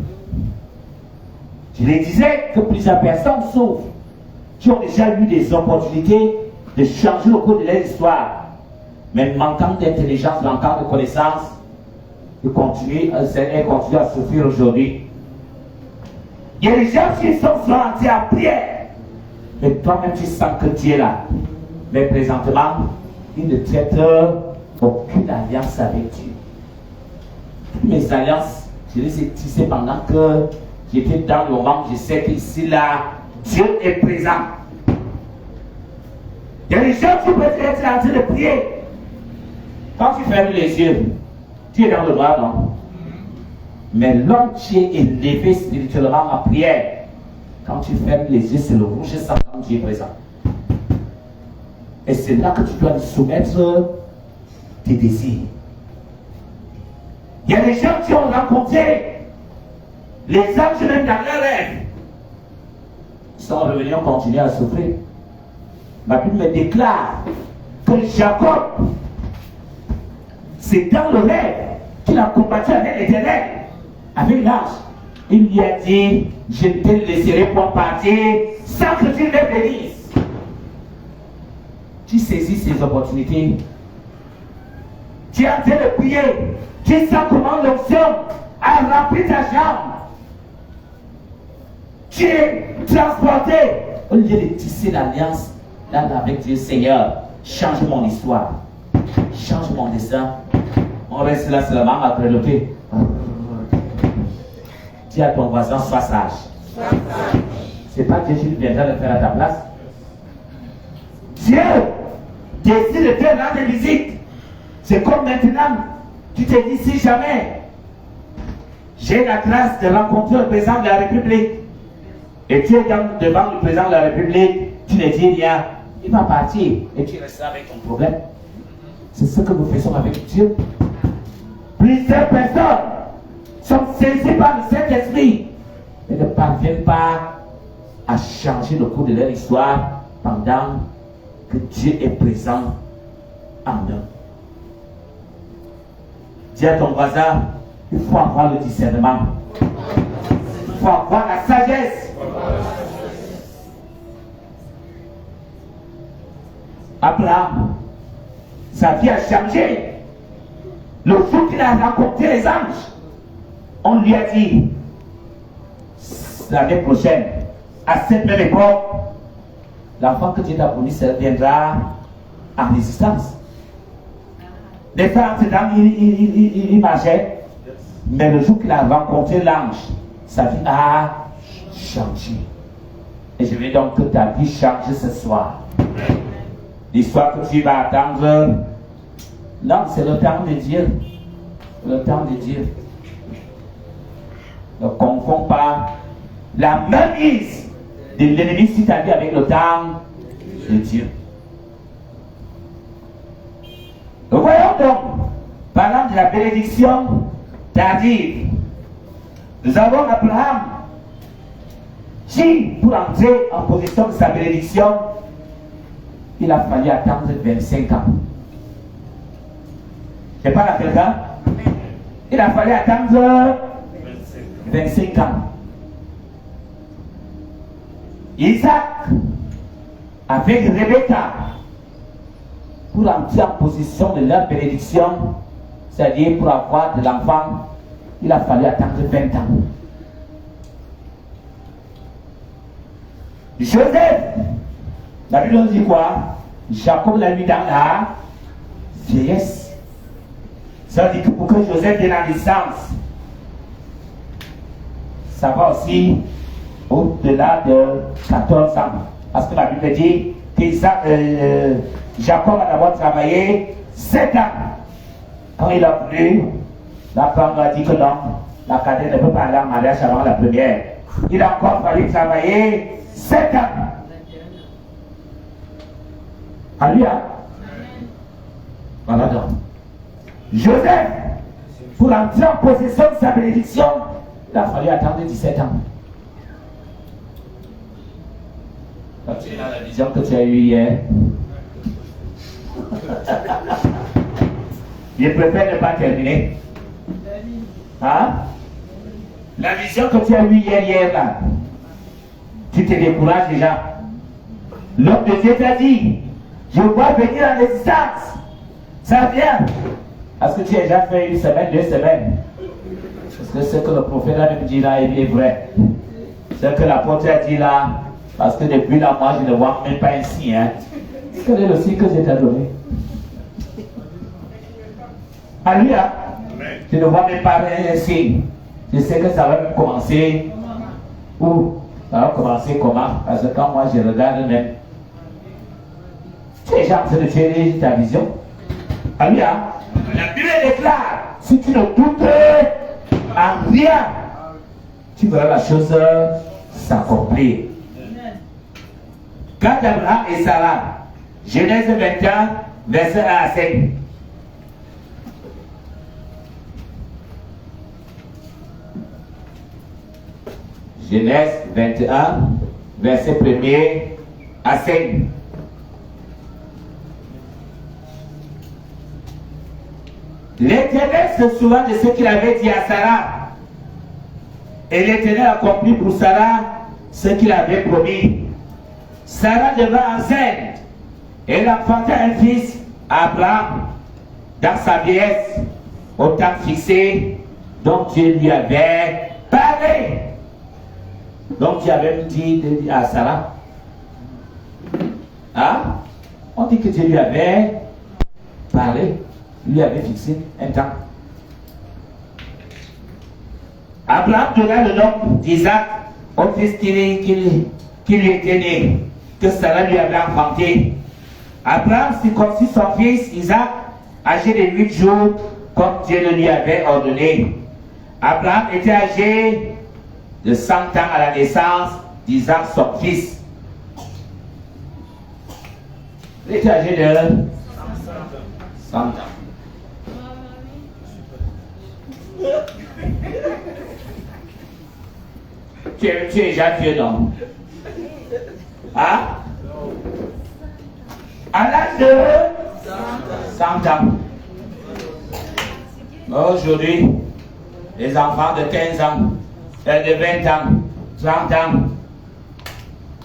S1: Je le disais que plusieurs personnes sauf qui ont déjà eu des opportunités de changer au cours de leur histoire, mais manquant d'intelligence, manquant de connaissance, ils continuent à souffrir aujourd'hui. Il y a des gens qui sont entiers en prière, mais toi-même tu sens que tu es là. Mais présentement, ils ne traitent aucune alliance avec Dieu. Toutes mes alliances, je les ai tissées pendant que j'étais dans le moment où je sais qu'ici là, Dieu est présent. Il y a des gens qui peuvent être en train de prier. Quand tu fermes les yeux, tu es dans le noir, non? Mais l'homme qui est élevé spirituellement en prière, quand tu fermes les yeux, c'est le rouge sang qui est présent. Et c'est là que tu dois lui soumettre tes désirs. Il y a des gens qui ont rencontré les anges même dans leur rêve. Ils sont revenus, ont continué à souffrir. Ma Bible me déclare que Jacob, c'est dans le rêve qu'il a combattu avec l'Éternel, avec l'ange. Il lui a dit, je ne te laisserai pas partir sans que tu me bénisses. Tu saisis ces opportunités. Tu es en train de prier. Tu sens comment l'onction a rempli ta jambe. Tu es transporté. Au lieu de tisser l'alliance là avec Dieu, Seigneur, change mon histoire. Change mon destin. On reste là seulement après le thé. Dis à ton voisin, sois sage. C'est pas Dieu qui viendra le faire à ta place. Dieu décide de te rendre visite. C'est comme maintenant, tu te dis si jamais j'ai la grâce de rencontrer le président de la République et tu es devant le président de la République, tu ne dis rien, il va partir et tu resteras avec ton problème. C'est ce que nous faisons avec Dieu. Plusieurs personnes sont saisies par le Saint-Esprit et ne parviennent pas à changer le cours de leur histoire pendant que Dieu est présent en eux. Dis à ton voisin, il faut avoir le discernement. Il faut avoir la sagesse. Abraham, sa vie a changé. Le jour qu'il a rencontré les anges, on lui a dit, l'année prochaine, à cette même époque, l'enfant que Dieu t'a promis viendra en résistance. Les frères, il marchait, mais le jour qu'il a rencontré l'ange, sa vie a changé. Et je veux donc que ta vie change ce soir. L'histoire que tu vas attendre, non, c'est le temps de Dieu. Le temps de Dieu. Ne confonds pas la mainmise de l'ennemi sur ta vie avec le temps de Dieu. Nous voyons donc, parlant de la bénédiction tardive, nous avons Abraham qui, pour entrer en possession de sa bénédiction, il a fallu attendre 25 ans. C'est pas la quelqu'un? Il a fallu attendre 25 ans. Isaac, avec Rebecca, pour entrer en position de leur bénédiction, c'est-à-dire pour avoir de l'enfant, il a fallu attendre 20 ans. Joseph, la Bible nous dit quoi? Jacob l'a mis dans la vieillesse. Ça veut dire que pour que Joseph vienne en naissance, ça va aussi au-delà de 14 ans. Parce que la Bible dit que Jacob a d'abord travaillé 7 ans. Quand il a voulu, la femme a dit que non, la cadette ne peut pas aller en mariage avant la première. Il a encore fallu travailler 7 ans. Alléluia. Voilà donc. Joseph, pour entrer en possession de sa bénédiction, il a fallu attendre 17 ans. Quand tu es dans la vision que tu as eue hier, je préfère ne pas terminer. Hein? La vision que tu as eue hier là, tu te décourages déjà. L'homme de Dieu t'a dit, je vois venir en existence. Ça vient. Est-ce que tu as déjà fait une semaine, 2 semaines? Parce que ce que le prophète a dit là est vrai. Ce que l'apôtre a dit là, parce que depuis là, moi je ne vois même pas un signe. Hein. Quel est le signe que je t'ai donné? Alléluia. Je ne vois même pas un signe. Je sais que ça va même commencer. Où? Ça va commencer comment? Parce que quand moi je regarde même, tu es déjà en train de tirer ta vision. Alléluia. La Bible déclare, si tu ne doutes en rien, tu verras la chose s'accomplir. Quand Abraham et Sarah, Genèse 21, verset 1 à 5. Genèse 21, verset 1er à 5. L'Éternel se souvint de ce qu'il avait dit à Sarah. Et l'Éternel accomplit pour Sarah ce qu'il avait promis. Sarah devint enceinte. Et elle enfanta un fils à Abraham dans sa vieillesse, au temps fixé, dont Dieu lui avait parlé. Donc Dieu avait dit à Sarah. Hein? On dit que Dieu lui avait parlé. Lui avait fixé un temps. Abraham donna le nom d'Isaac au fils qui lui était né, que Sarah lui avait enfanté. Abraham circoncit son fils Isaac, âgé de 8 jours, comme Dieu le lui avait ordonné. Abraham était âgé de 100 ans à la naissance d'Isaac, son fils. Il était âgé de 100 ans. Tu es déjà vieux, non? Hein? À l'âge de 100 ans. Aujourd'hui, les enfants de 15 ans, de 20 ans, 30 ans,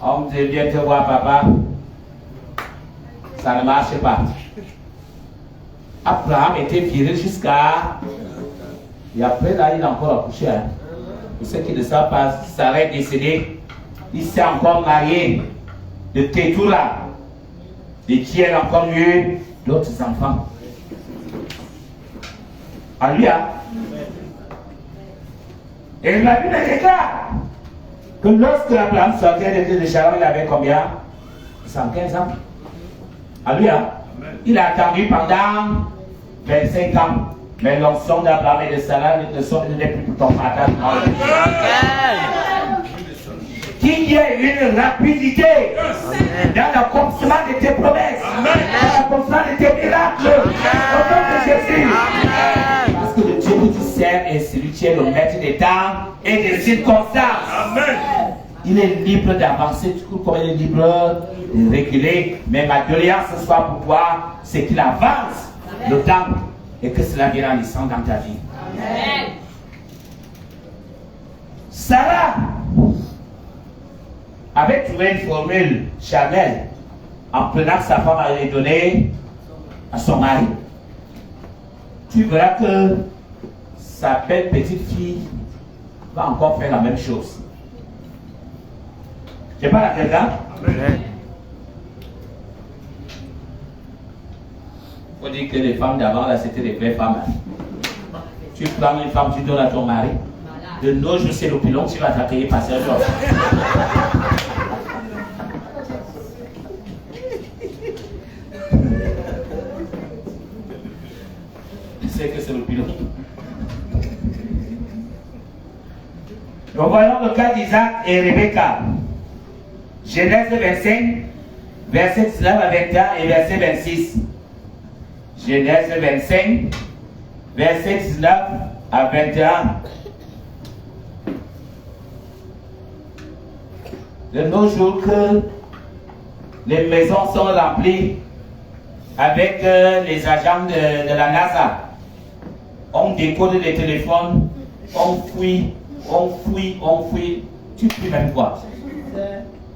S1: on vient te voir, papa. Ça ne marche pas. Abraham était viril jusqu'à... Et après, là, il a encore accouché. Hein. Pour ceux qui ne savent pas, Sarah est décédée. Il s'est encore marié de Kétoura. Et qui a encore eu d'autres enfants. Alléluia. Et la Bible déclare que lorsque Abraham sortait de Charan, il avait combien? 115 ans. Alléluia. Il a attendu pendant 25 ans. Mais l'onction d'Abraham et de Sarah n'est plus pour ton partage. Qu'il y ait une rapidité dans l'accomplissement de tes promesses, dans l'accomplissement de tes miracles, au nom de Jésus. Parce que le Dieu que tu sers est celui qui est le maître des temps et des circonstances. Il est libre d'avancer, comme il est libre de reculer. Mais ma doléance ce soir pour toi, c'est qu'il avance le temps et que cela vienne en naissant dans ta vie. Amen. Sarah avait trouvé une formule charnelle en prenant que sa femme avait donné à son mari. Tu verras que sa belle petite fille va encore faire la même chose. Je parle à quelqu'un? Amen. Il faut dire que les femmes d'avant, là, c'était des vraies femmes. Tu prends une femme, tu donnes à ton mari. De nos jours, c'est l'opulon, tu vas t'accueillir par ce genre. Tu sais que c'est l'opulon. Nous voyons le cas d'Isaac et Rebecca. Genèse 25, verset 19 à 21 et verset 26. Genèse 25, verset 19 à 21. De nos jours que les maisons sont remplies avec les agents de la NASA. On décode les téléphones, on fouille. Tu fouilles même quoi?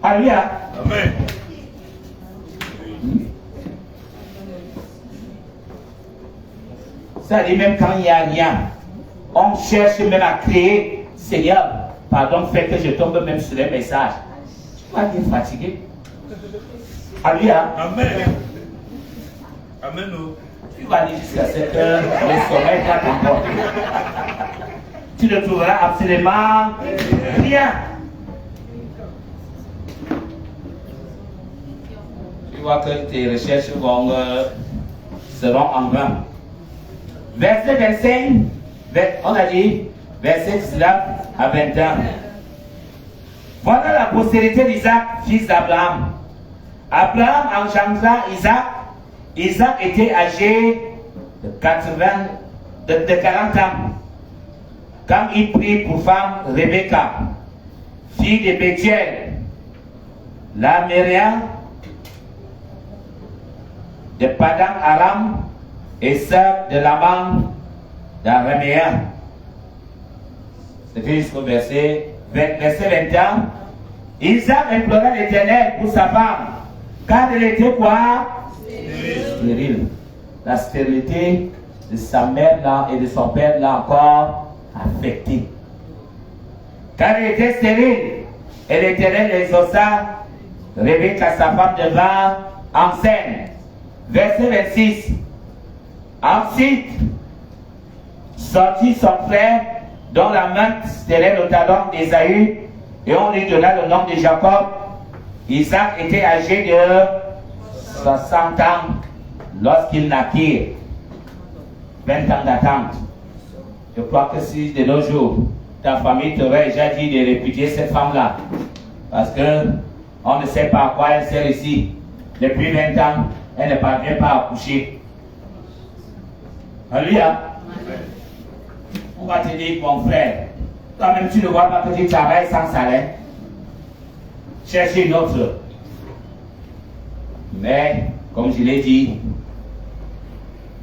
S1: Alléluia.
S3: Amen.
S1: Ça dit même quand il n'y a rien, on cherche même à créer. Seigneur, pardon, fait que je tombe même sur les messages. Tu vas bien fatigué. Alléluia.
S3: Amen. Amen.
S1: Tu vas aller jusqu'à cette heure, le sommeil va t'emporter. Tu ne trouveras absolument rien. Tu vois que tes recherches seront en vain. Verset 25, on a dit, verset 19 à 21. Voilà la postérité d'Isaac, fils d'Abraham. Abraham engendra Isaac. Isaac était âgé de 40 ans quand il prit pour femme Rebecca, fille de Bethuel, la Mériam de Padan Aram et sœur de Laban d'Araméen. C'était jusqu'au verset 21. Isaac implora l'Éternel pour sa femme, car elle était quoi? Stérile. La stérilité de sa mère là et de son père l'a encore affecté. Car elle était stérile, et l'Éternel exauça Rebecca, sa femme, devint enceinte. Verset 26. Ensuite, sortit son frère, dont la main stérile au talon d'Ésaü, et on lui donna le nom de Jacob. Isaac était âgé de 60 ans lorsqu'il naquit. 20 ans d'attente. Je crois que si de nos jours, ta famille t'aurait déjà dit de répudier cette femme-là, parce que on ne sait pas à quoi elle sert ici. Depuis 20 ans, elle ne parvient pas à coucher. Alléluia. On va te dire, mon frère, toi-même tu ne vois pas que tu travailles sans salaire. Cherche une autre. Mais, comme je l'ai dit,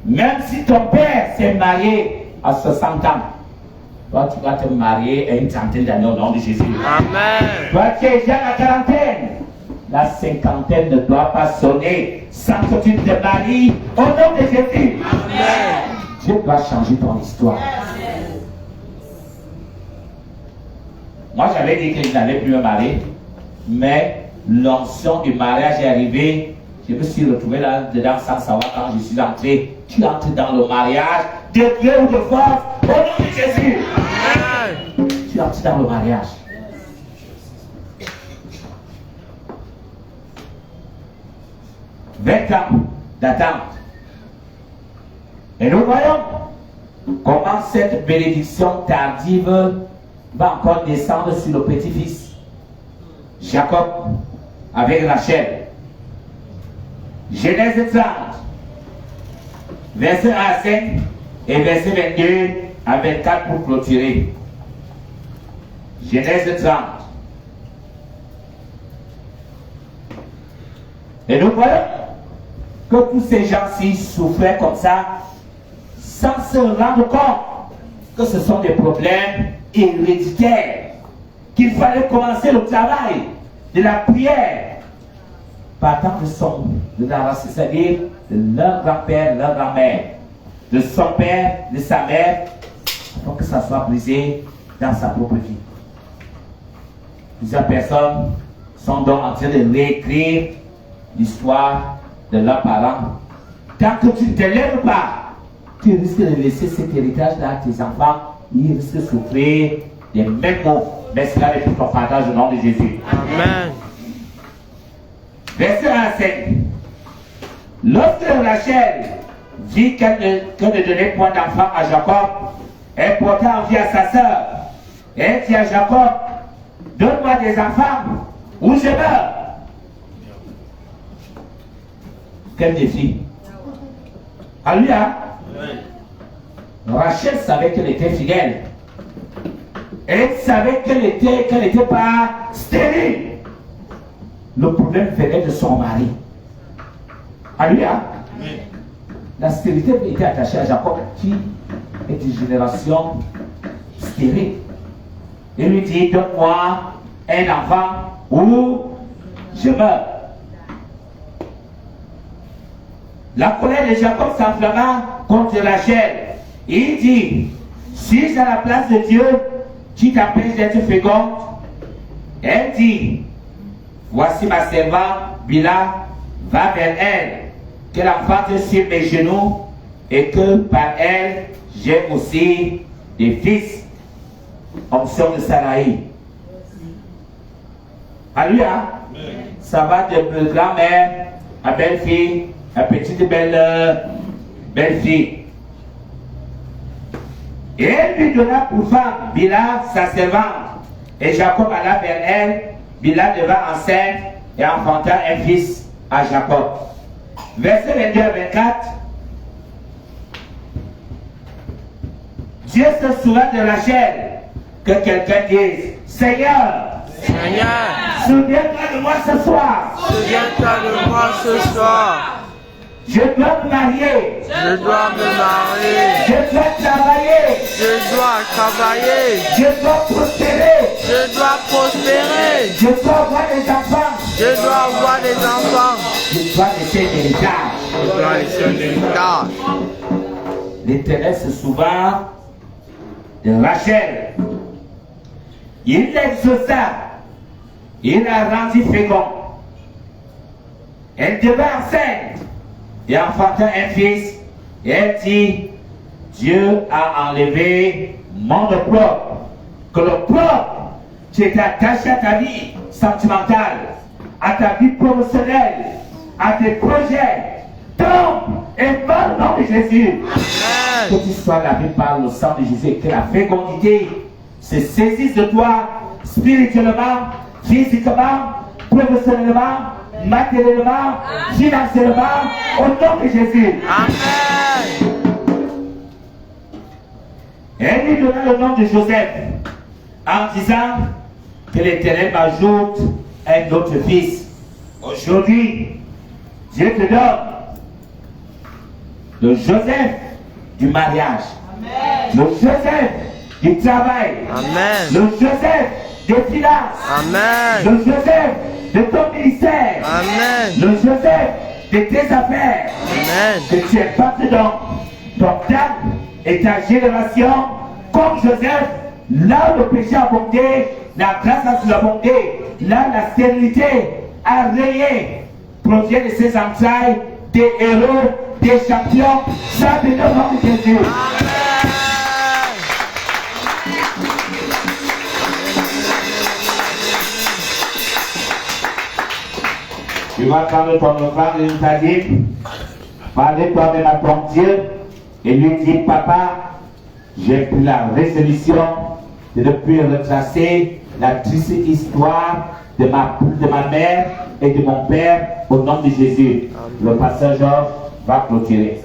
S1: même si ton père s'est marié à 60 ans, toi tu vas te marier à une trentaine d'années au nom de Jésus.
S2: Amen.
S1: Toi tu es déjà à la quarantaine. La cinquantaine ne doit pas sonner sans que tu te maries au nom de Jésus.
S2: Amen.
S1: Dieu doit changer ton histoire. Moi j'avais dit que je n'allais plus me marier, mais l'onction du mariage est arrivée. Je me suis retrouvé là-dedans sans savoir quand je suis entré. Tu entres dans le mariage de Dieu ou de force au nom de Jésus.
S2: Amen.
S1: Tu entres dans le mariage. « 20 ans d'attente. Et nous voyons comment cette bénédiction tardive va encore descendre sur le petit-fils Jacob avec Rachel. Genèse 30, verset 1 à 5 et verset 22 à 24 pour clôturer. Genèse 30. Et nous voyons que tous ces gens-ci souffraient comme ça sans se rendre compte que ce sont des problèmes héréditaires, qu'il fallait commencer le travail de la prière partant de la race, c'est-à-dire de leur grand-père, leur grand-mère, de son père, de sa mère, pour que ça soit brisé dans sa propre vie. Plusieurs personnes sont donc en train de réécrire l'histoire de leurs parents. Tant que tu ne te lèves pas, tu risques de laisser cet héritage-là à tes enfants. Ils risquent de souffrir des mêmes mots. Mais cela n'est plus ton partage au nom de Jésus.
S2: Amen.
S1: Verset 1 à 5. Lorsque Rachel vit qu'elle ne donnait point d'enfant à Jacob, elle porta envie à sa sœur. Et elle dit à Jacob, donne-moi des enfants ou je meurs. Quel défi. Alléluia. Rachel savait qu'elle était fidèle. Elle savait qu'elle n'était pas stérile. Le problème venait de son mari. Alléluia. La stérilité était attachée à Jacob, qui est d'une génération stérile. Il lui dit, donne-moi un enfant ou je meurs. La colère de Jacob s'enflamma contre Rachel. Il dit, si à la place de Dieu, tu t'empêches d'être féconde. Elle dit, voici ma servante, Bila, va vers elle, qu'elle enfante sur mes genoux, et que par elle, j'ai aussi des fils. Onction de Saraï. Alléluia. Ça va de grand-mère à belle-fille, à petite belle-fille. Et elle lui donna pour femme Bila, sa servante. Et Jacob alla vers elle. Bila devint enceinte et enfanta un fils à Jacob. Verset 22 à 24. Dieu se souvint de Rachel. Que quelqu'un dise, Seigneur, souviens-toi de moi ce soir.
S2: Souviens-toi de moi ce soir.
S1: Je dois me marier.
S2: Je dois me marier.
S1: Je dois travailler.
S2: Je dois travailler.
S1: Je dois prospérer.
S2: Je dois prospérer.
S1: Je dois avoir des enfants.
S2: Je dois avoir des enfants.
S1: Je dois laisser un héritage.
S2: Je dois laisser un héritage.
S1: L'Éternel se souvint de Rachel. Il l'exauça. Il la rendit fécond. Elle devint enceinte et enfanta un fils. Et elle dit, Dieu a enlevé mon opprobre. Que l'opprobre qui est attaché à ta vie sentimentale, à ta vie professionnelle, à tes projets, tombe et par le nom de Jésus. Que tu sois lavé par le sang de Jésus et que la fécondité se saisisse de toi spirituellement, physiquement, professionnellement, matériellement, financièrement, au nom de Jésus.
S2: Amen.
S1: Elle lui donna le nom de Joseph en disant que l'Éternel m'ajoute un autre fils. Aujourd'hui, Dieu te donne le Joseph du mariage, le Joseph du travail,
S2: Amen.
S1: le Joseph des finances,
S2: Amen.
S1: le Joseph de ton ministère,
S2: Amen.
S1: le Joseph de tes affaires.
S2: Amen.
S1: Que tu es pas dedans. Ton dame et ta génération, comme Joseph, là où le péché a abondé, la grâce a surabondé, là la stérilité a rayé, provient de ses entrailles des héros, des champions, ça de nom de Jésus. Tu vas prendre ton enfant de l'Italie, parler toi-même à ton Dieu et lui dire, papa, j'ai pris la résolution de ne plus retracer la triste histoire de ma mère et de mon père au nom de Jésus. Le pasteur Georges va clôturer.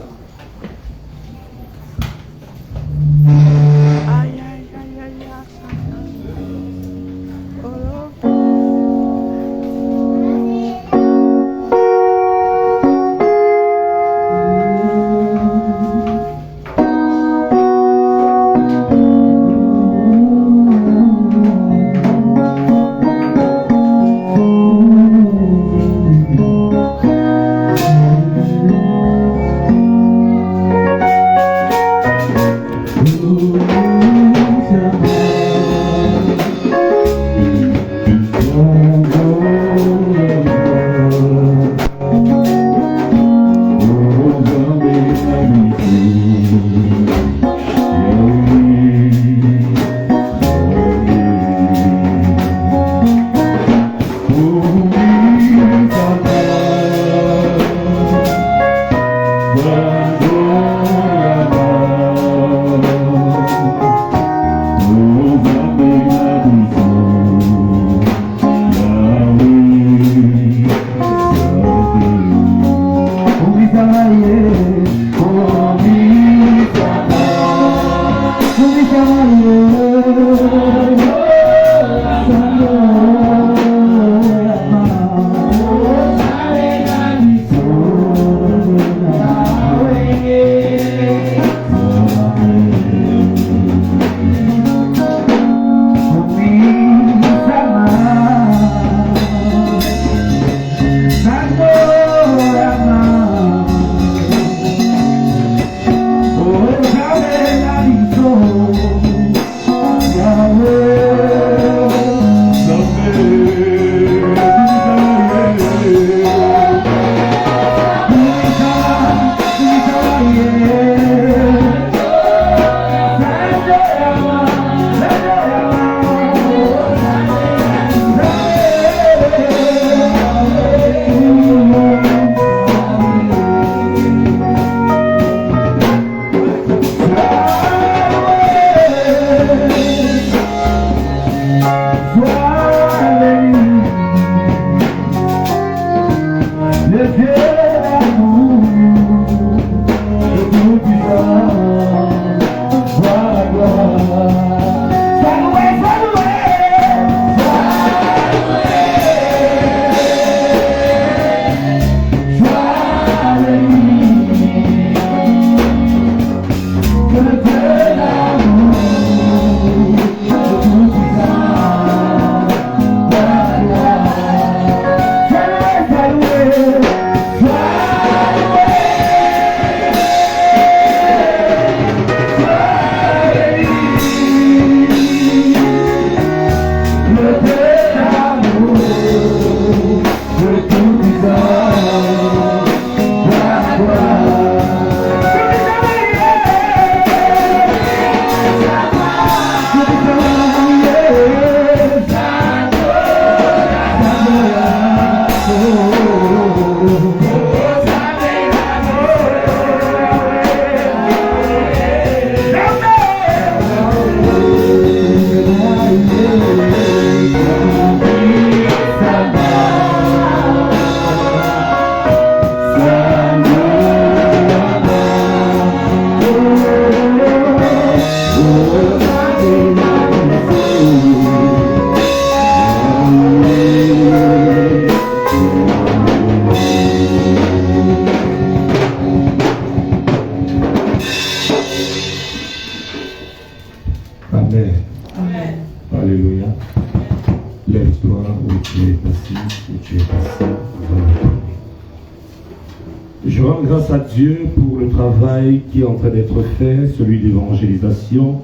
S4: Je rends grâce à Dieu pour le travail qui est en train d'être fait, celui d'évangélisation,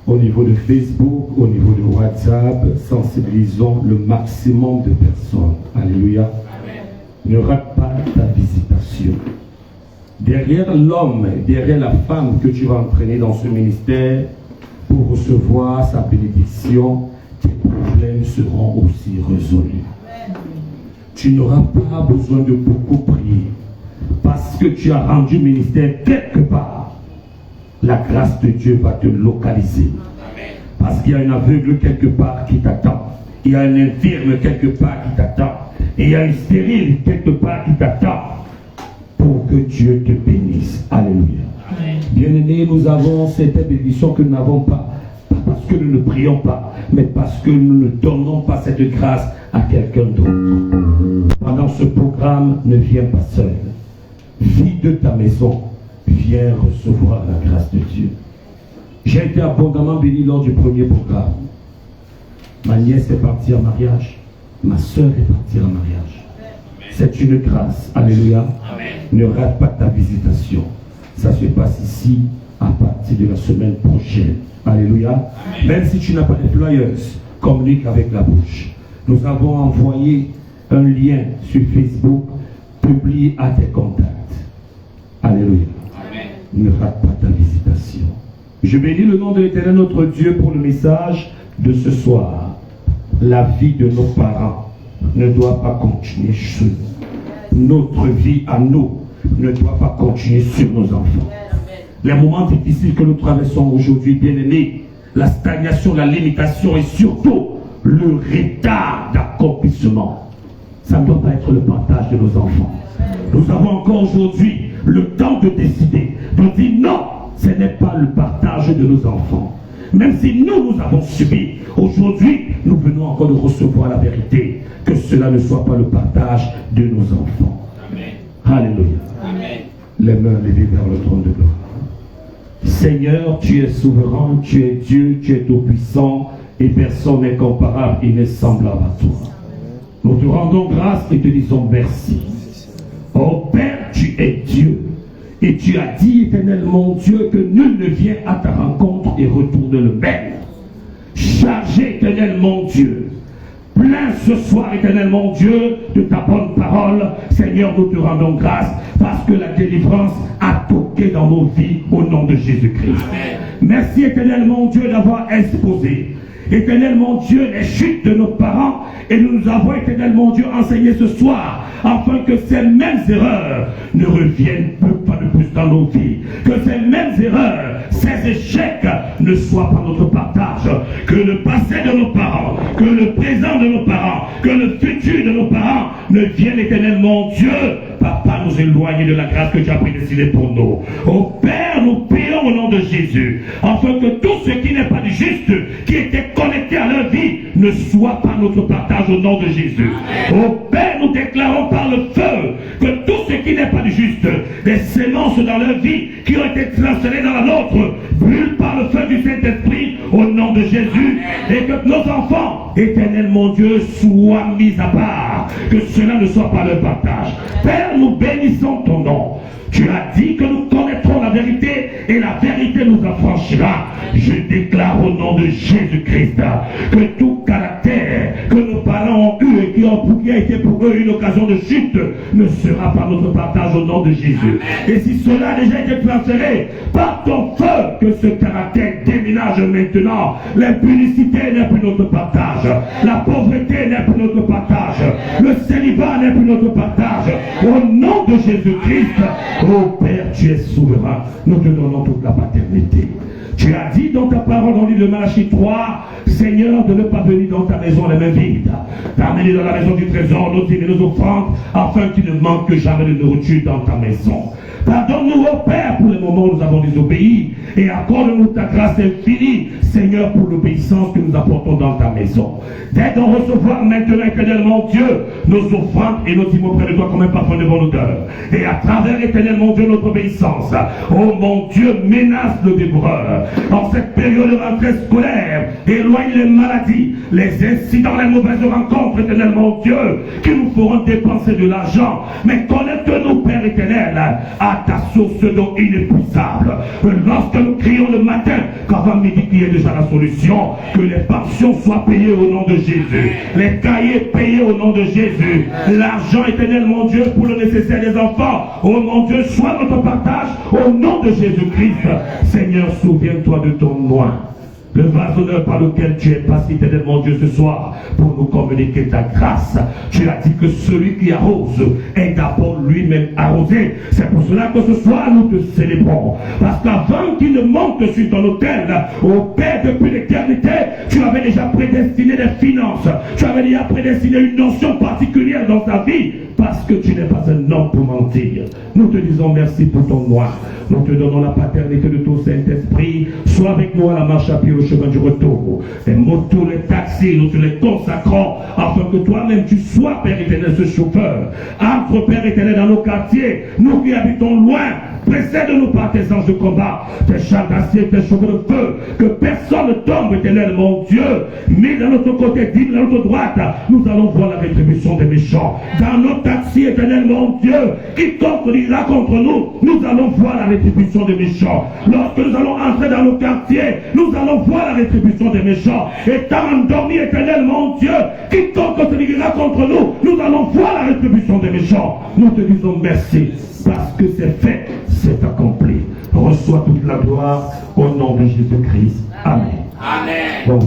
S4: au niveau de Facebook, au niveau de WhatsApp, sensibilisons le maximum de personnes. Alléluia. Amen. Ne rate pas ta visitation. Derrière l'homme, derrière la femme que tu vas entraîner dans ce ministère, pour recevoir sa bénédiction, tes problèmes seront aussi résolus. Amen. Tu n'auras pas besoin de beaucoup prier, parce que tu as rendu ministère quelque part. La grâce de Dieu va te localiser. Amen. Parce qu'il y a un aveugle quelque part qui t'attend. Il y a un infirme quelque part qui t'attend. Et il y a une stérile quelque part qui t'attend. Pour que Dieu te bénisse. Alléluia. Bien-aimés, nous avons cette bénédiction que nous n'avons pas. Pas parce que nous ne prions pas, mais parce que nous ne donnons pas cette grâce à quelqu'un d'autre. Pendant ce programme, ne viens pas seul. Vide ta maison. Viens recevoir la grâce de Dieu. J'ai été abondamment béni lors du premier programme. Ma nièce est partie en mariage. Ma soeur est partie en mariage. C'est une grâce. Alléluia. Amen. Ne rate pas ta visitation. Ça se passe ici à partir de la semaine prochaine. Alléluia. Amen. Même si tu n'as pas de flyers, communique avec la bouche. Nous avons envoyé un lien sur Facebook. Publie à tes contacts. Alléluia. Ne rate pas ta visitation. Je bénis le nom de l'Éternel notre Dieu pour le message de ce soir. La vie de nos parents ne doit pas continuer sur nous. Notre vie à nous ne doit pas continuer sur nos enfants. Les moments difficiles que nous traversons aujourd'hui, bien-aimés, la stagnation, la limitation et surtout le retard d'accomplissement, ça ne doit pas être le partage de nos enfants. Nous avons encore aujourd'hui le temps de décider, de dire non, ce n'est pas le partage de nos enfants. Même si nous avons subi, aujourd'hui, nous venons encore de recevoir la vérité, que cela ne soit pas le partage de nos enfants. Amen. Alléluia. Amen. Les mains levées vers le trône de gloire. Seigneur, tu es souverain, tu es Dieu, tu es tout-puissant, et personne n'est comparable et n'est semblable à toi. Nous te rendons grâce et te disons merci. Oh Père, tu es Dieu. Et tu as dit, éternel mon Dieu, que nul ne vient à ta rencontre et retourne le même. Chargé, éternel mon Dieu, plein ce soir, éternel mon Dieu, de ta bonne parole. Seigneur, nous te rendons grâce parce que la délivrance a toqué dans nos vies au nom de Jésus-Christ. Merci, éternel mon Dieu, d'avoir exposé, éternel mon Dieu, les chutes de nos parents, et nous avons, éternel mon Dieu, enseigné ce soir, afin que ces mêmes erreurs ne reviennent pas de plus dans nos vies, que ces mêmes erreurs, ces échecs ne soient pas notre partage, que le passé de nos parents, que le présent de nos parents, que le futur de nos parents ne vienne, éternel mon Dieu, Papa, nous éloigner de la grâce que tu as prédestinée pour nous. Ô Père, nous prions au nom de Jésus, afin que tout ce qui n'est pas du juste, qui était connecté à leur vie, ne soit pas notre partage au nom de Jésus. Ô Père, nous déclarons par le feu que tout ce qui n'est pas du juste, des sémences dans leur vie qui ont été transférées dans la nôtre, brûlent par le feu du Saint-Esprit au nom de Jésus, et que nos enfants, éternel mon Dieu, soient mis à part, que cela ne soit pas leur partage. Père, nous bénissons ton nom. Tu as dit que nous connaîtrons la vérité et la vérité nous affranchira. Je déclare au nom de Jésus-Christ que tout caractère que nos parents ont eu et qui a été pour eux une occasion de chute ne sera pas notre partage au nom de Jésus. Et si cela a déjà été transféré par ton feu, que ce caractère déménage maintenant. L'impudicité n'est plus notre partage. La pauvreté n'est plus notre partage. Le célibat n'est plus notre partage. Au nom de Jésus-Christ, ô Père, tu es souverain. Nous te donnons toute la paternité. Tu as dit dans ta parole, dans l'île de Malachie 3, Seigneur, de ne pas venir dans ta maison les mains vides, d'amener dans la maison du trésor nos dîmes et nos offrandes, afin qu'il ne manque jamais de nourriture dans ta maison. Pardonne-nous, ô Père, pour les moments où nous avons désobéi, et accorde-nous ta grâce infinie, Seigneur, pour l'obéissance que nous apportons dans ta maison. D'aide à recevoir maintenant, éternellement Dieu, nos offrandes et nos dîmes auprès de toi comme un parfum de bonne odeur. Et à travers, éternellement Dieu, notre obéissance, ô mon Dieu, menace le dévoreur. En cette période de rentrée scolaire, éloigne les maladies, les incidents, les mauvaises rencontres, éternellement Dieu, qui nous feront dépenser de l'argent. Mais connecte-nous, Père éternel, à ta source d'eau inépuisable. Lorsque nous crions le matin, qu'avant midi qu'il y ait déjà la solution, que les pensions soient payées au nom de Jésus, les cahiers payés au nom de Jésus, l'argent éternel, mon Dieu, pour le nécessaire des enfants, oh mon Dieu, soit notre partage au nom de Jésus-Christ. Seigneur, souviens-toi de ton nom, le vase d'honneur par lequel tu es passé, éternel mon Dieu, ce soir, pour nous communiquer ta grâce. Tu as dit que celui qui arrose est d'abord lui-même arrosé. C'est pour cela que ce soir, nous te célébrons. Parce qu'avant qu'il ne monte sur ton autel, au Père, depuis l'éternité, tu avais déjà prédestiné des finances. Tu avais déjà prédestiné une notion particulière dans ta vie. Parce que tu n'es pas un homme pour mentir. Nous te disons merci pour ton nom. Nous te donnons la paternité de ton Saint-Esprit. Sois avec nous à la marche à pied au chemin du retour. Les motos, les taxis, nous te les consacrons afin que toi-même tu sois, Père éternel, ce chauffeur. Entre, Père éternel, dans nos quartiers, nous qui habitons loin, précède-nous par tes anges de combat, tes chars d'acier, tes chevaux de feu, que personne ne tombe, éternel, mon Dieu. Mais dans notre côté, digne, dans notre droite, nous allons voir la rétribution des méchants. Dans nos taxis, éternel, mon Dieu, quiconque ira contre nous, nous allons voir la rétribution des méchants. Lorsque nous allons entrer dans nos quartiers, nous allons voir la rétribution des méchants. Étant endormi, éternel, mon Dieu, quiconque se ira contre nous, nous allons voir la rétribution des méchants. Nous te disons merci, parce que c'est fait, c'est accompli. Reçois toute la gloire au nom de Jésus-Christ. Amen.
S1: Amen.
S4: Bon,